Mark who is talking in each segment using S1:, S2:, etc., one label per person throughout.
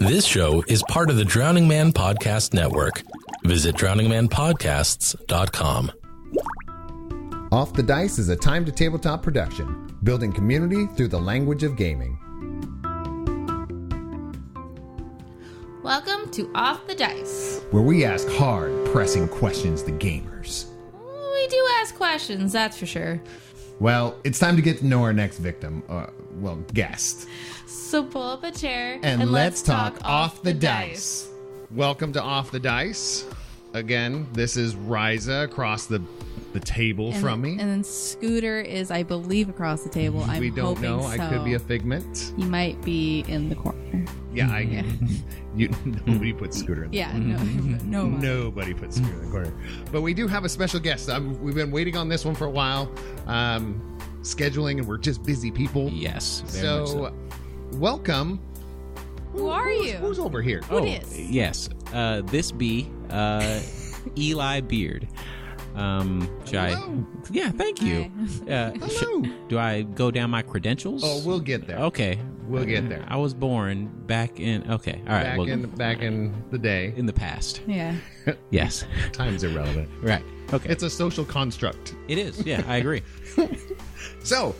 S1: This show is part of the Drowning Man Podcast Network. Visit drowningmanpodcasts.com.
S2: Off the Dice is a time-to-tabletop production, building community through the language of gaming.
S3: Welcome to Off the Dice,
S2: where we ask hard, pressing questions to gamers.
S3: We do ask questions, that's for sure.
S2: Well, it's time to get to know our next victim, guest.
S3: So pull up a chair
S2: and let's talk Off the Dice. Welcome to Off the Dice. Again, this is Rysa across the table from me.
S3: And then Scooter is, I believe, across the table.
S2: We don't know. So. I could be a figment.
S3: He might be in the corner.
S2: Yeah, nobody puts Scooter in the corner.
S3: No.
S2: Nobody puts Scooter in the corner. But we do have a special guest. We've been waiting on this one for a while. Scheduling, and we're just busy people.
S4: Yes. Very much so.
S2: Welcome.
S3: Who are you?
S2: Who's over here?
S4: Yes. This be Eli Beaird.
S2: Hello.
S4: Yeah, thank you.
S2: Hello.
S4: Do I go down my credentials?
S2: Oh, we'll get there.
S4: Okay.
S2: We'll get there.
S4: I was born back in... Okay, all right.
S2: Back in the day.
S4: In the past.
S3: Yeah.
S4: Yes.
S2: Time's irrelevant.
S4: Right. Okay.
S2: It's a social construct.
S4: It is. Yeah, I agree.
S2: So,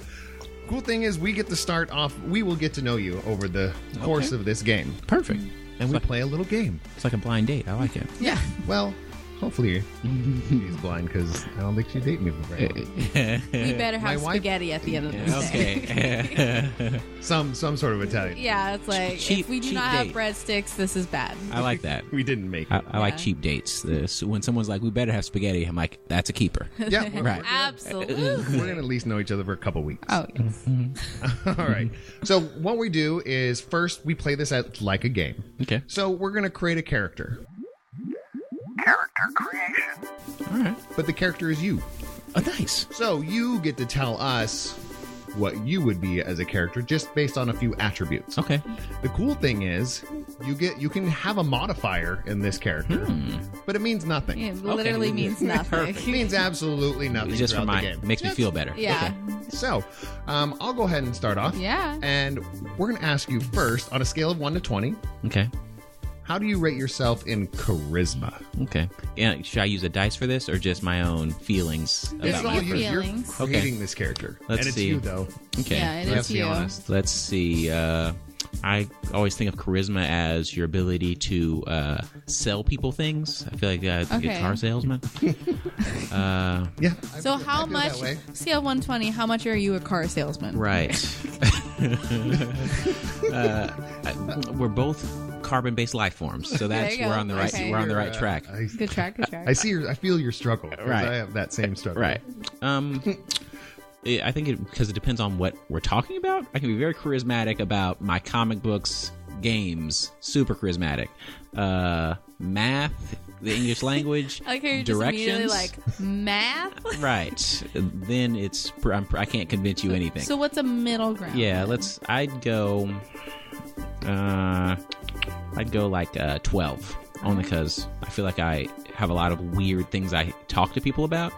S2: cool thing is we get to start off... We will get to know you over the course of this game.
S4: Perfect.
S2: And we play a little game.
S4: It's like a blind date. I like it.
S3: Yeah.
S2: Well... Hopefully she's blind, because I don't think she'd date me for very long.
S3: We better have spaghetti at the end of this day.
S4: Okay.
S2: some sort of Italian.
S3: Yeah, it's like, if we do not have breadsticks, this is bad.
S4: I like that.
S2: We didn't make it.
S4: I like cheap dates. When someone's like, we better have spaghetti, I'm like, that's a keeper.
S2: Yeah,
S4: right.
S3: Absolutely.
S2: We're going to at least know each other for a couple weeks.
S3: Oh, yes.
S2: All right. So what we do is first we play this out like a game.
S4: Okay.
S2: So we're going to create a character. Character creation.
S4: All right.
S2: But the character is you.
S4: Oh, nice.
S2: So you get to tell us what you would be as a character just based on a few attributes.
S4: Okay.
S2: The cool thing is you can have a modifier in this character, but it means nothing.
S3: It literally means nothing.
S2: It means absolutely nothing.
S4: It's just for
S2: the game.
S4: Makes me feel better.
S3: Yeah.
S2: Okay. So, I'll go ahead and start off.
S3: Yeah.
S2: And we're going to ask you first, on a scale of 1 to 20,
S4: Okay.
S2: how do you rate yourself in charisma?
S4: Okay. Yeah, should I use a dice for this or just my own feelings
S2: It's
S4: about
S2: all
S4: my
S2: yours. You're
S3: feelings.
S2: creating this character.
S4: Let's
S2: and
S4: see.
S2: it's you, though.
S4: Okay.
S3: Yeah, it
S2: Let's
S3: is
S2: be
S3: you.
S2: honest.
S4: Let's see. I always think of charisma as your ability to sell people things. I feel like a car salesman.
S2: Yeah.
S3: So
S2: I
S3: how
S2: feel
S3: much,
S2: that way.
S3: scale 120, how much are you a car salesman?
S4: Right. We're both carbon-based life forms, so that's
S3: There you
S4: we're
S3: go.
S4: on the right
S3: Okay.
S4: we're on the right track.
S3: Good track.
S2: I feel your struggle. 'Cause
S4: Right.
S2: I have that same struggle.
S4: Right. I think because it depends on what we're talking about. I can be very charismatic about my comic books, games, super charismatic. Math, the English language,
S3: Okay, you're just immediately
S4: directions.
S3: like, math?
S4: Right. Then I can't convince you anything.
S3: So what's a middle ground?
S4: Yeah, I'd go like 12, only because I feel like I have a lot of weird things I talk to people about,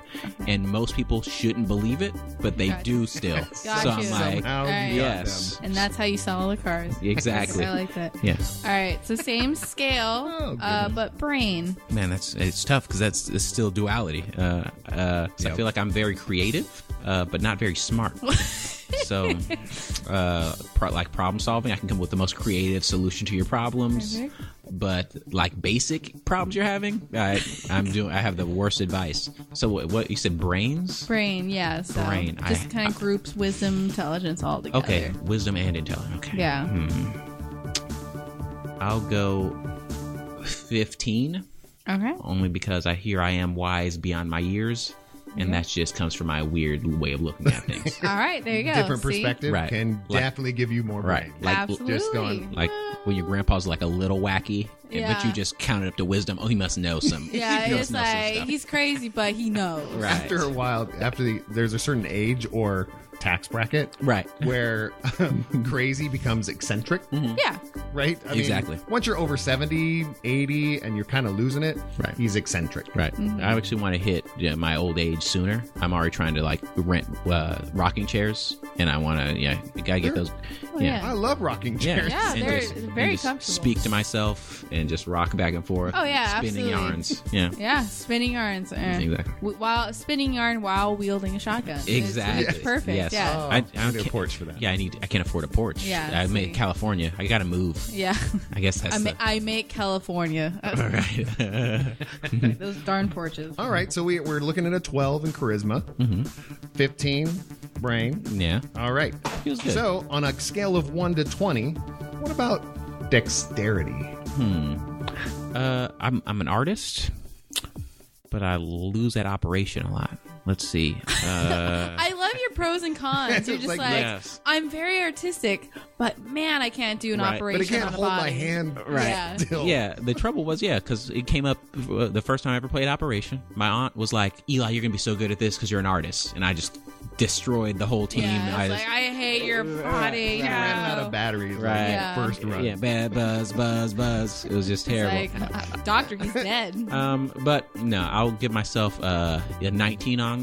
S4: and most people shouldn't believe it, but they do still.
S3: Got
S4: So
S3: you.
S4: I'm like,
S2: Somehow
S3: Alright.
S2: you got
S4: yes.
S3: And that's how you sell all the cars.
S4: Exactly.
S3: I like that.
S4: Yeah.
S3: All right, so same scale, but brain.
S4: Man, it's tough because it's still duality. So I feel like I'm very creative, but not very smart. So, like problem solving, I can come up with the most creative solution to your problems.
S3: Perfect.
S4: But like basic problems you're having, I have the worst advice. So what you said, brains?
S3: Brain, yeah. So
S4: Brain.
S3: just kind of groups wisdom, intelligence all together.
S4: Okay, wisdom and intelligence. Okay.
S3: Yeah.
S4: I'll go 15.
S3: Okay.
S4: Only because I am wise beyond my years. And that just comes from my weird way of looking at things.
S3: All right, there you go.
S2: Different
S3: See?
S2: perspective
S4: Right.
S2: can
S4: Like-
S2: definitely give you more
S4: Right.
S2: brain.
S4: Like,
S3: Absolutely.
S2: just going,
S4: Like when your grandpa's like a little wacky, but
S3: Yeah.
S4: you just counted up to wisdom. Oh, he must know some.
S3: Yeah,
S4: he must
S3: it's
S4: know some
S3: like
S4: stuff.
S3: he's crazy, but he knows.
S4: Right.
S2: after a while, there's a certain age or tax bracket.
S4: Right.
S2: Where crazy becomes eccentric.
S3: Yeah.
S2: Right? I
S4: Exactly.
S2: mean, once you're over 70, 80, and you're kind of losing it,
S4: Right.
S2: he's eccentric.
S4: Right. I actually want to hit my old age sooner. I'm already trying to rent rocking chairs, and I want to, you gotta get those.
S3: yeah.
S2: I love rocking chairs.
S3: Yeah,
S4: And
S3: they're
S4: just-
S3: very
S4: and just
S3: comfortable.
S4: Speak to myself and just rock back and forth.
S3: Oh, yeah,
S4: spinning
S3: absolutely.
S4: yarns. Yeah.
S3: Yeah, spinning yarns.
S4: Exactly.
S3: While spinning yarn while wielding a shotgun.
S4: Exactly.
S3: It's perfect.
S4: Yes.
S3: Yeah.
S2: Oh,
S4: I
S2: I need a
S4: can't-
S2: porch for that.
S4: Yeah, I can't afford a porch.
S3: Yeah,
S4: I'm in
S3: see.
S4: California. I gotta move.
S3: Yeah.
S4: I guess that's
S3: I make California.
S4: right.
S3: Those darn porches.
S2: All right, so we're looking at a 12 in charisma, 15 brain.
S4: Yeah.
S2: All right.
S4: Feels good.
S2: So on a scale of 1 to 20, what about dexterity?
S4: I'm an artist, but I lose at operation a lot. Let's see.
S3: I love your pros and cons. You're just
S2: Like,
S3: like,
S4: yes.
S3: I'm very artistic, but man, I can't do an
S4: Right.
S3: operation
S2: But it can't
S3: on a
S2: hold my
S3: body.
S2: hand
S3: Right.
S2: still.
S4: Yeah, the trouble was, because it came up the first time I ever played Operation. My aunt was like, Eli, you're going to be so good at this because you're an artist. And I just destroyed the whole team.
S3: Yeah,
S4: I
S3: it's
S4: just,
S3: like, I hate your body.
S2: I ran out
S3: No.
S2: of batteries
S4: Right.
S2: on the
S3: Yeah.
S2: first run.
S4: yeah, bad buzz. It was just terrible.
S3: It's like, doctor, he's dead.
S4: But no, I'll give myself a 19 on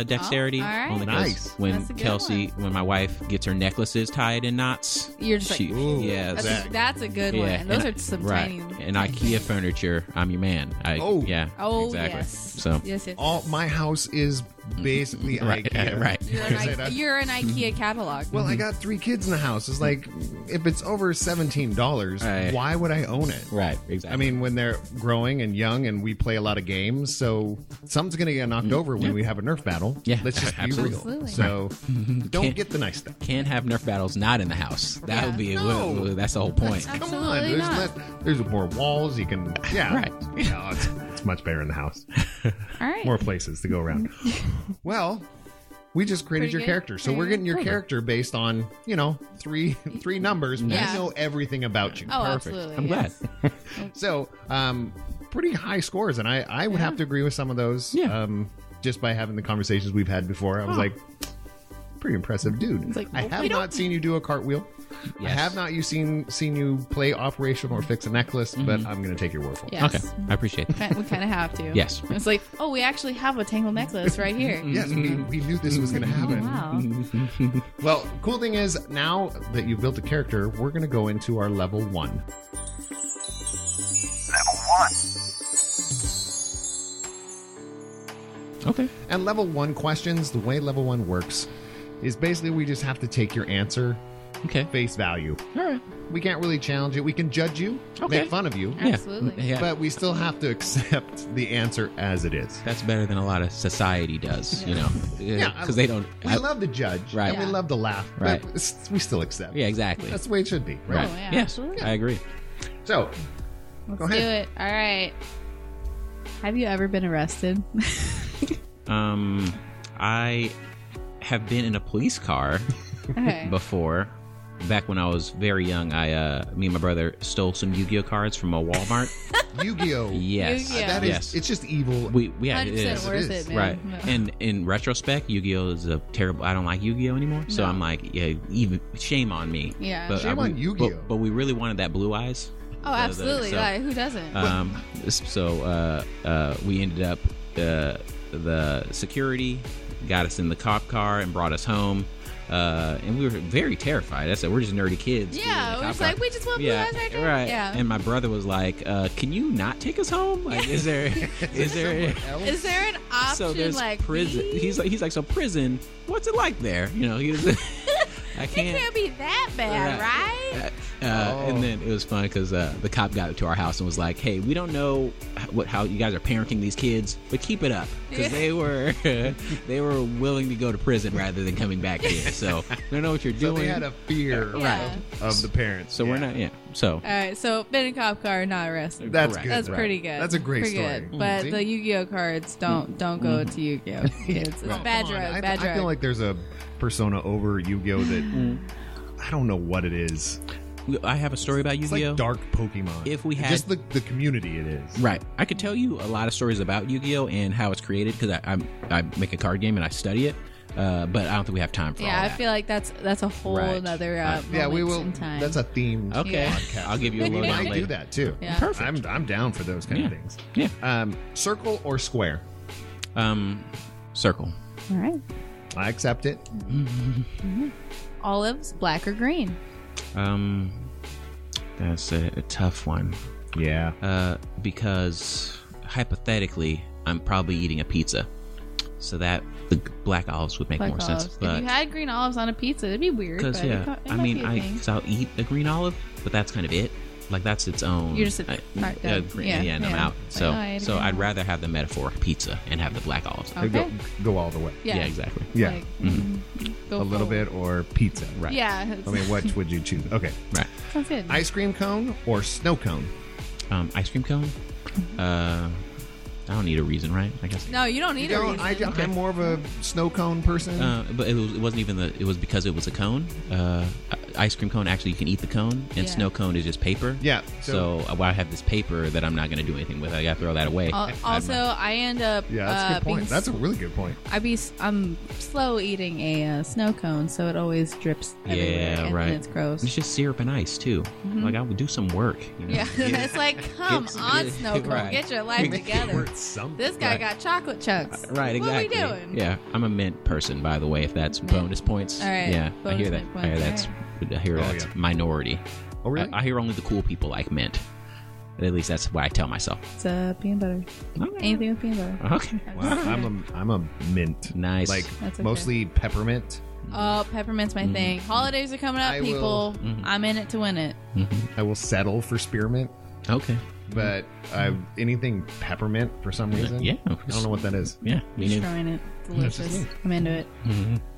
S4: dexterity.
S3: Oh, all right.
S4: Only 'cause
S2: Nice.
S4: when
S3: That's a good
S4: Kelsey, when my wife gets her necklaces tied in knots,
S3: You're just like,
S2: Ooh,
S4: yeah,
S3: that's a good one. And those are some
S4: right.
S3: tiny.
S4: And IKEA furniture, I'm your man.
S2: Oh.
S4: Yeah.
S3: Oh,
S4: exactly.
S3: yes.
S4: So
S3: Yes, yes.
S2: All my house is basically
S4: Right,
S2: IKEA.
S4: right.
S3: You're an IKEA catalog.
S2: Well, I got 3 kids in the house. It's like, if it's over $17,
S4: Right.
S2: why would I own it?
S4: right, exactly.
S2: I mean, when they're growing and young and we play a lot of games, so something's going to get knocked over when we have a Nerf battle.
S4: Yeah,
S2: Let's just be
S4: absolutely.
S2: real.
S3: Absolutely.
S2: So don't
S4: Can't-
S2: get the nice stuff.
S4: can't have Nerf battles not in the house. That
S3: Yeah.
S4: would be
S2: No.
S4: that's the whole point.
S2: Come on,
S3: Absolutely
S2: there's
S3: not.
S2: there's more walls you can. Yeah,
S4: Right.
S2: No, it's much better in the house.
S3: All right.
S2: More places to go around. Well, we just created
S3: Pretty
S2: your
S3: good.
S2: character, so we're getting your character based on three numbers.
S3: Yeah.
S2: We know everything about you.
S3: Oh,
S4: Perfect.
S3: absolutely.
S4: I'm glad.
S3: yes.
S2: So, pretty high scores, and I would have to agree with some of those.
S4: Yeah.
S2: Just by having the conversations we've had before, I was like, pretty impressive dude.
S3: It's like,
S2: I
S3: well,
S2: have
S3: we
S2: not
S3: don't-
S2: seen you do a cartwheel. I
S4: Yes.
S2: have not seen you play Operation or fix a necklace, but I'm going to take your word for it.
S3: Yes.
S4: Okay, I appreciate it.
S3: We kind of have to.
S4: Yes.
S3: It's like, oh, we actually have a tangled necklace right here.
S2: Yes, we knew this was going to happen.
S3: Wow.
S2: Well, cool thing is, now that you've built a character, we're going to go into our level 1.
S5: Level 1.
S4: Okay.
S2: And level 1 questions, the way level 1 works is basically we just have to take your answer
S4: Okay.
S2: face value.
S4: All right.
S2: We can't really challenge it. We can judge you,
S4: Okay.
S2: make fun of you,
S3: Absolutely.
S4: Yeah.
S2: but we still have to accept the answer as it is.
S4: That's better than a lot of society does, you know.
S2: Yeah,
S4: Because they don't.
S2: We love to judge,
S4: Right.
S2: and we
S3: Yeah.
S2: love to laugh,
S4: Right.
S2: but we still accept.
S4: Yeah, exactly.
S2: That's the way it should be, right?
S3: Oh, yeah,
S4: yes,
S3: absolutely.
S4: I agree.
S2: So,
S3: Let's
S2: go
S3: do
S2: ahead.
S3: it. All right. Have you ever been arrested?
S4: I have been in a police car
S3: Okay.
S4: before. Back when I was very young, me and my brother stole some Yu-Gi-Oh cards from a Walmart.
S2: Yu-Gi-Oh.
S4: Yes,
S3: Yu-Gi-Oh.
S2: That is,
S4: yes.
S2: it's just evil.
S4: Yeah, it
S3: 100%
S4: is.
S3: worth
S2: It is.
S3: it, man.
S4: Right.
S3: Yeah.
S4: And in retrospect, Yu-Gi-Oh is a terrible. I don't like Yu-Gi-Oh anymore. So
S3: No.
S4: I'm like, yeah, even shame on me.
S3: Yeah.
S4: But
S2: Shame on Yu-Gi-Oh.
S4: But we really wanted that Blue Eyes.
S3: Oh, absolutely.
S4: so-
S3: Like, who doesn't?
S4: We ended up the security got us in the cop car and brought us home. And we were very terrified. I said, we're just nerdy kids.
S3: Yeah, we're just like, we just want Blue Eyes right there.
S4: Right.
S3: Yeah.
S4: And my brother was like, can you not take us home? Like, is there
S3: Is there an option
S4: so there's
S3: like
S4: prison?
S3: B?
S4: He's like, so prison, what's it like there? You know, I
S3: It
S4: can't.
S3: can't be that bad, right?
S4: And then it was fun because the cop got to our house and was like, "Hey, we don't know how you guys are parenting these kids, but keep it up because they were willing to go to prison rather than coming back here. So we don't know what you're
S2: So
S4: doing.
S2: they had a fear
S3: Yeah.
S2: of the parents.
S4: so we're not. Yeah. So
S3: All right, so been in a cop car, not arrested.
S2: That's
S4: Correct.
S2: good.
S3: That's
S2: right?
S3: pretty good.
S2: That's a great
S3: Pretty
S2: story.
S3: good. But
S2: See?
S3: the Yu-Gi-Oh cards don't go to Yu-Gi-Oh kids. It's
S2: Well,
S3: a bad
S2: come on.
S3: drug.
S2: I,
S3: Bad
S2: I
S3: drug.
S2: feel like there's a persona over Yu-Gi-Oh that I don't know what it is.
S4: I have a story about
S2: It's
S4: Yu-Gi-Oh.
S2: like dark Pokemon.
S4: If we had-
S2: just the community, it is.
S4: Right. I could tell you a lot of stories about Yu-Gi-Oh and how it's created because I make a card game and I study it. But I don't think we have time for all that.
S3: I feel like that's a whole another
S2: yeah, we will.
S3: in time.
S2: That's a theme.
S4: Okay,
S2: podcast.
S4: I'll give you a
S2: We
S4: lowdown
S2: might
S4: later.
S2: do that too.
S3: Yeah.
S4: Perfect.
S2: I'm down for those kind of things.
S4: Yeah.
S2: Circle or square?
S4: Circle.
S3: All right.
S2: I accept it.
S3: Olives, black or green?
S4: That's a tough one.
S2: Yeah.
S4: Because hypothetically, I'm probably eating a pizza, so that the black olives would make
S3: Black
S4: more
S3: olives.
S4: sense.
S3: If you had green olives on a pizza, it'd be weird.
S4: Because
S3: but it
S4: I
S3: might
S4: mean,
S3: be a thing.
S4: I'll eat a green olive, but that's kind of it. Like that's its own.
S3: You're just done.
S4: green,
S3: Yeah,
S4: and I'm
S3: yeah.
S4: out.
S3: It's
S4: So,
S3: like, oh, I ate a
S4: so
S3: green
S4: I'd
S3: olive.
S4: rather have the metaphor pizza and have the black olives.
S3: Okay.
S2: Go all the way.
S3: Yeah.
S4: exactly.
S2: Yeah.
S3: Like,
S2: A
S3: go
S2: little
S3: forward.
S2: bit or pizza.
S4: Right.
S3: Yeah.
S2: I mean, which would you choose? Okay.
S4: Right.
S3: Sounds good.
S2: Ice cream cone or snow cone?
S4: Ice cream cone. I don't need a reason, right? I guess.
S3: No, you don't need a reason.
S2: I'm more of a snow cone person.
S4: But it wasn't even it was because it was a cone. Ice cream cone, actually, you can eat the cone, and
S3: Yeah.
S4: snow cone is just paper.
S2: Yeah,
S4: So I have this paper that I'm not going to do anything with. I got to throw that away.
S3: Also, I end up.
S2: yeah, that's a good point. That's a really good point.
S3: I'm slow eating a snow cone, so it always drips everywhere.
S4: Yeah,
S3: and
S4: right.
S3: It's gross.
S4: It's just syrup and ice too. Like I would do some work. You know?
S3: Yeah, it's like, come on, snow cone,
S4: right.
S3: get your life together.
S2: Worth something.
S3: This guy
S4: Right.
S3: got chocolate chunks.
S4: Right, exactly.
S3: What are we doing?
S4: Yeah, I'm a mint person, by the way. If that's bonus points.
S3: All right,
S4: Yeah, I
S3: bonus
S4: hear that.
S3: mint
S4: I hear
S3: points.
S4: that's
S2: yeah.
S4: minority.
S2: Oh, really?
S4: I hear only the cool people like mint. At least that's what I tell myself.
S3: It's peanut butter. Anything with peanut butter.
S4: Okay.
S2: Wow, I'm a mint.
S4: Nice.
S2: Like
S3: That's okay.
S2: mostly peppermint.
S3: Oh, peppermint's my thing. Holidays are coming up,
S2: I
S3: people.
S2: will-
S3: I'm in it to win it.
S2: I will settle for spearmint,
S4: Okay.
S2: but anything peppermint for some reason.
S4: Yeah.
S2: I don't know what that is.
S4: Yeah. Me neither.
S3: Trying it. Delicious. I'm into it.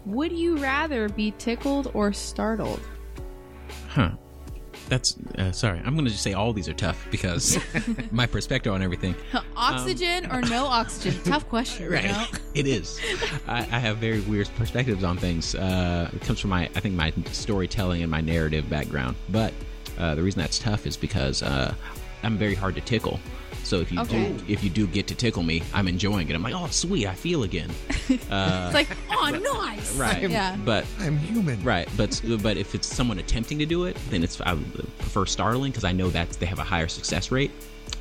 S3: Would you rather be tickled or startled?
S4: Huh. That's sorry. I'm going to just say all these are tough because my perspective on everything.
S3: Oxygen or no oxygen? Tough question,
S4: Right.
S3: you know?
S4: It is. I have very weird perspectives on things. It comes from my storytelling and my narrative background. But the reason that's tough is because I'm very hard to tickle. So if you do get to tickle me, I'm enjoying it. I'm like, oh, sweet, I feel again.
S3: It's like, oh, nice.
S4: Right.
S3: Yeah.
S4: But
S2: I'm human.
S4: right. But if it's someone attempting to do it, then I would prefer startling because I know that they have a higher success rate.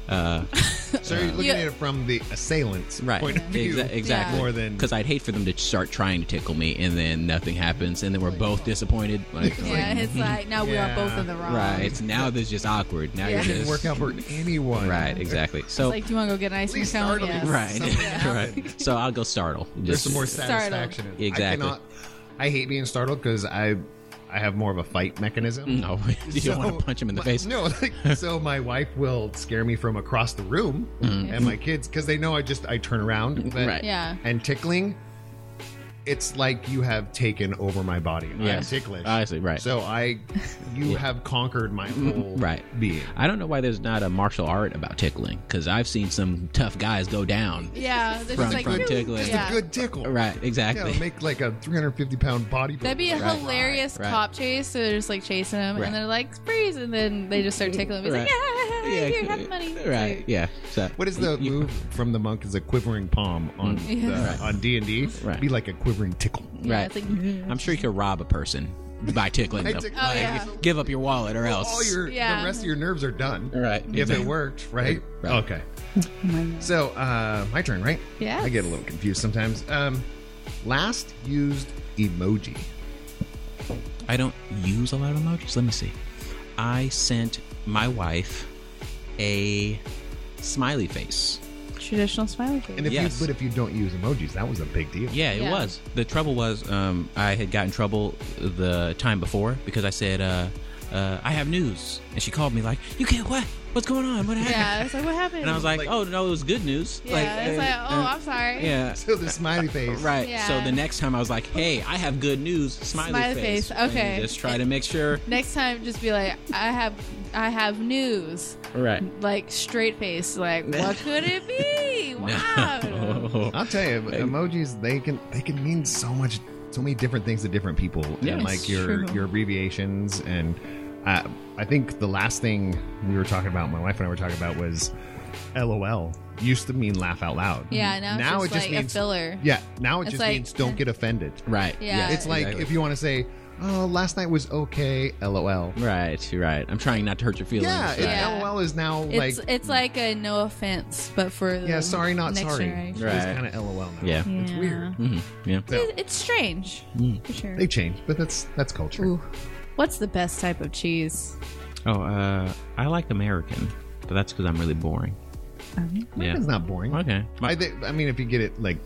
S2: So you're looking at it from the assailant's
S4: Right.
S2: point of view.
S4: Exactly.
S2: More than
S4: Because I'd hate for them to start trying to tickle me and then nothing happens and then we're both disappointed. Like,
S3: Yeah, it's like, now we are
S2: Yeah.
S3: both in the wrong.
S4: right. Now this is just awkward. Now
S3: Yeah.
S4: you're
S2: it didn't
S4: just
S2: work out for anyone.
S4: Right. Exactly. So
S3: Like, do you want to go get an ice cream
S2: least
S3: cone?
S2: startle me.
S3: Yes.
S4: right.
S2: Something happened.
S4: right. So I'll go startle.
S2: There's some more
S3: Startled.
S2: satisfaction. In it.
S4: Exactly.
S2: I hate being startled because I have more of a fight mechanism.
S4: No, you don't want to punch him in the face.
S2: No, so my wife will scare me from across the room, and my kids, because they know I turn around. But,
S4: Right.
S3: Yeah.
S2: And tickling, it's like you have taken over my body. I'm
S4: Yes.
S2: ticklish.
S4: I see. Right.
S2: So you have conquered my whole
S4: Right.
S2: being.
S4: I don't know why there's not a martial art about tickling because I've seen some tough guys go down.
S3: Yeah. They're
S4: From-
S3: just like,
S4: from
S3: "Woo."
S4: tickling.
S2: Just
S3: Yeah.
S2: a good tickle.
S4: Right.
S2: Yeah,
S4: Exactly.
S2: it'll make like a 350-pound bodybuilder.
S3: That'd be a
S4: Right.
S3: hilarious
S4: Right.
S3: cop chase. So they're just like chasing him,
S4: Right.
S3: and they're like, freeze, and then they just start tickling him. He's like, yeah, here, have the money. It's
S4: Right.
S3: like-
S4: Yeah. So
S2: What is the move from the monk? Is a quivering palm on
S3: Yeah.
S2: on D&D?
S4: Right.
S2: Be like a quivering tickle.
S3: Yeah,
S4: Right.
S3: it's like,
S4: I'm sure you could rob a person by tickling them.
S3: Oh, yeah.
S4: Give up your wallet or else.
S2: All the rest of your nerves are done.
S4: Right.
S2: If it worked, right?
S4: Right.
S2: Okay. So, my turn, right?
S3: Yes.
S2: I get a little confused sometimes. Last used emoji.
S4: I don't use a lot of emojis. Let me see. I sent my wife a smiley face.
S3: traditional smiley face.
S2: And if
S4: Yes.
S2: but if you don't use emojis, that was a big deal.
S4: Yeah, it
S3: Yeah.
S4: was. The trouble was I had gotten in trouble the time before because I said, I have news. And she called me like, you can't, what? What's going on? What happened?
S3: Yeah, it's like, what happened?
S4: And I was like, oh, no, it was good news.
S3: yeah, it's like, oh, I'm sorry.
S4: Yeah.
S2: So the smiley face.
S4: Right.
S3: Yeah.
S4: So the next time I was like, hey, I have good news. Smiley face.
S3: Okay.
S4: And just try to make sure.
S3: Next time, just be like, I have news.
S4: Right.
S3: Like straight face. Like, what could it be? Wow.
S4: No.
S2: I'll tell you, emojis they can mean so many different things to different people,
S4: Yeah,
S2: and like
S3: it's
S2: your
S3: true.
S2: abbreviations. And I think the last thing we were talking about, my wife and I were talking about, was LOL used to mean laugh out loud.
S3: Yeah, now it's just like
S2: means
S3: a filler.
S2: Yeah, now it
S3: It's
S2: just
S3: like-
S2: means don't get offended.
S4: Right.
S3: Yeah.
S2: It's like
S4: exactly.
S2: if you want to say, "Oh, last night was okay." LOL.
S4: Right. I'm trying not to hurt your feelings.
S2: Yeah,
S4: Right.
S3: Yeah.
S2: LOL is now like
S3: It's like a no offense, but for the
S2: sorry, not
S3: next
S2: sorry.
S3: generation.
S4: Right.
S2: It's kind of LOL now.
S4: Yeah.
S2: It's
S3: Yeah.
S2: weird.
S4: Yeah.
S2: So,
S3: It's strange, for sure.
S2: they change, but that's culture.
S3: Ooh. What's the best type of cheese?
S4: Oh, I like American, but that's because I'm really boring.
S2: It's not boring.
S4: Okay.
S2: I mean, if you get it like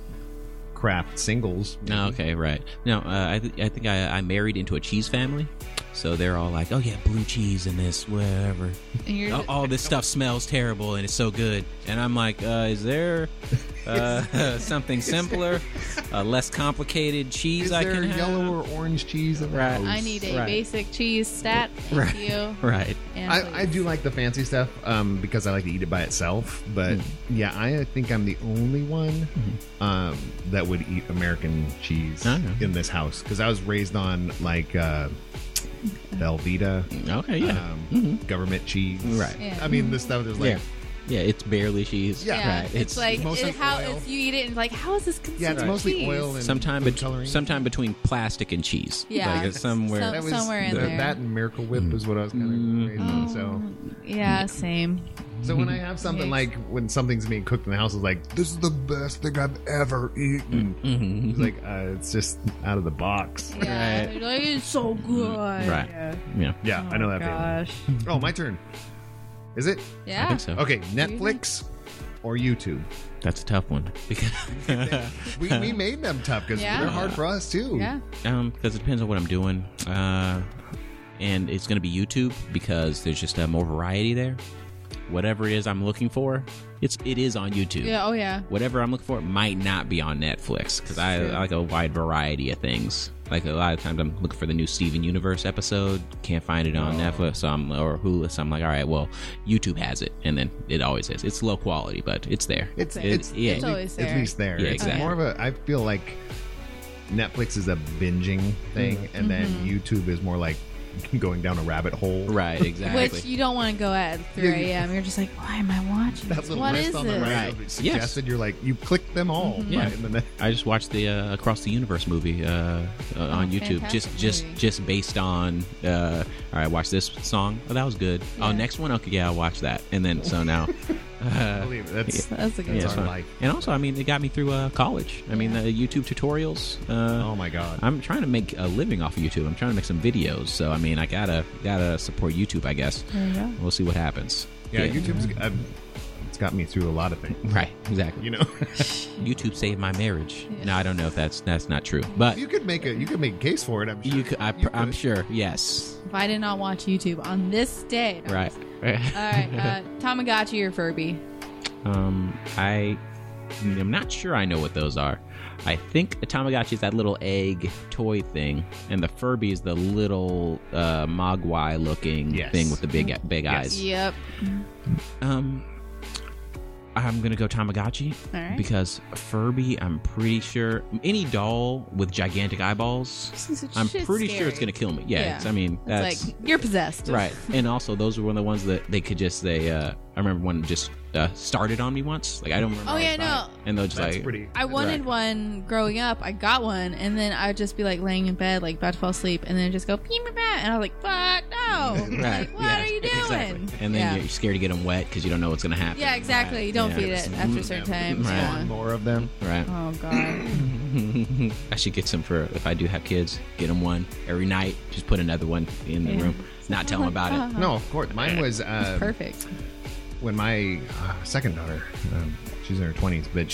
S2: Kraft singles.
S4: No, okay, right. No, I think I married into a cheese family, so they're all like, "Oh yeah, blue cheese and this, whatever.
S3: And you're
S4: All this stuff smells terrible and it's so good." And I'm like, "Is there something simpler, less complicated cheese
S2: Is
S4: I
S2: there
S4: can have?"
S2: yellow or orange cheese in the
S4: Right.
S2: house?
S3: I need a
S4: Right.
S3: basic cheese stat. Thank you.
S4: Right.
S3: And
S2: I do like the fancy stuff because I like to eat it by itself. But yeah, I think I'm the only one that would eat American cheese in this house because I was raised on like Velveeta,
S4: Okay, yeah.
S2: government cheese.
S4: Right.
S3: Yeah.
S2: I mean, this stuff is like
S4: Yeah, it's barely cheese.
S2: Yeah.
S3: Yeah, it's like
S2: mostly
S3: how
S2: oil.
S3: if you eat it and like how is this considered
S2: it's mostly
S3: cheese?
S2: oil and
S4: Sometime,
S2: food coloring.
S4: sometime between plastic and cheese.
S3: Yeah.
S4: Like it's somewhere.
S3: Some-
S2: That was
S3: somewhere in there.
S2: That and Miracle Whip is what I was kind of raised on. So.
S3: Yeah, same.
S2: So when I have something
S3: Yikes.
S2: like when something's being cooked in the house, it's like this is the best thing I've ever eaten. It's like it's just out of the box.
S3: Yeah,
S4: Right.
S3: you're like it's so good.
S4: Right. Yeah.
S2: Yeah, I know that feeling.
S3: Gosh.
S2: Oh, my turn. Is it?
S3: Yeah.
S4: I think so.
S2: Okay, Netflix or YouTube?
S4: That's a tough one because
S2: We made them tough because
S3: Yeah.
S2: they're hard for us too.
S3: Yeah.
S4: because it depends on what I'm doing, and it's going to be YouTube because there's just more variety there. Whatever it is I'm looking for, it is on YouTube.
S3: Yeah. Oh yeah.
S4: Whatever I'm looking for might not be on Netflix because I like a wide variety of things. Like a lot of times I'm looking for the new Steven Universe episode, can't find it on Netflix or Hulu, so I'm like, all right, well, YouTube has it, and then it always is. It's low quality, but it's there.
S2: It's
S3: It's always
S2: at
S3: there.
S2: least there.
S4: Yeah,
S2: It's
S4: exactly.
S2: more of a. I feel like Netflix is a binging thing, and then YouTube is more like going down a rabbit hole.
S4: Right, exactly.
S3: Which you don't want to go at 3 a.m. You're just like, why am I watching
S2: That
S3: this?
S2: little
S3: What
S2: list
S3: is
S2: on the
S3: this?
S2: right suggested. You're like you click them all.
S4: Yeah.
S2: Right, and then
S4: I just watched the Across the Universe movie on YouTube,
S3: fantastic movie.
S4: just based on. All right, watch this song. Oh, that was good. Oh,
S3: Yeah.
S4: next one. Okay, yeah, I'll watch that. And then so now,
S2: I believe it.
S3: That's a good
S4: yeah,
S2: That's
S4: it's
S2: our
S3: one.
S2: life.
S4: and also, I mean, it got me through college. I mean, the YouTube tutorials.
S2: Oh my god.
S4: I'm trying to make a living off of YouTube. I'm trying to make some videos. So I mean, I gotta support YouTube. I guess.
S3: There you go.
S4: We'll see what happens.
S2: Yeah, YouTube's it's got me through a lot of things.
S4: Right, exactly.
S2: You know,
S4: YouTube saved my marriage. No, I don't know if that's not true, but
S2: you could make a case for it. I'm sure.
S4: you could. I'm
S2: could.
S4: sure. Yes.
S3: If I did not watch YouTube on this day. No,
S4: Right.
S3: All right. Tamagotchi or Furby?
S4: I'm not sure I know what those are. I think a Tamagotchi is that little egg toy thing, and the Furby is the little Mogwai looking
S2: Yes.
S4: thing with the big eyes.
S3: Yep.
S4: I'm gonna go Tamagotchi
S3: All right.
S4: because Furby, I'm pretty sure any doll with gigantic eyeballs, I'm
S3: Shit's
S4: pretty sure
S3: scary.
S4: it's gonna kill me. Yeah,
S3: Yeah.
S4: it's- I mean that's
S3: It's like you're possessed.
S4: right. And also, those were one of the ones that they could just say. I remember one just started on me once. Like I don't remember.
S3: Oh,
S4: how
S3: yeah,
S4: to buy
S3: no.
S4: it. And they'll just
S2: That's
S4: like
S2: pretty.
S3: I wanted one growing up. I got one, and then I'd just be like laying in bed, like about to fall asleep, and then just go pee me back, and I was like, "Fuck no!"
S4: Right.
S3: Like, what
S4: yeah,
S3: are you doing?
S4: Exactly. And then you're scared to get them wet because you don't know what's gonna happen.
S3: Yeah, exactly.
S4: Right.
S3: You don't
S4: Yeah.
S3: feed it after a certain time.
S4: Right.
S3: Yeah.
S2: More of them.
S4: Right.
S3: Oh god.
S4: I should get some for if I do have kids. Get them one every night. Just put another one in the
S3: Yeah.
S4: room. Not tell them about it.
S2: No, of course. Mine was
S3: Perfect.
S2: when my second daughter, she's in her 20s, but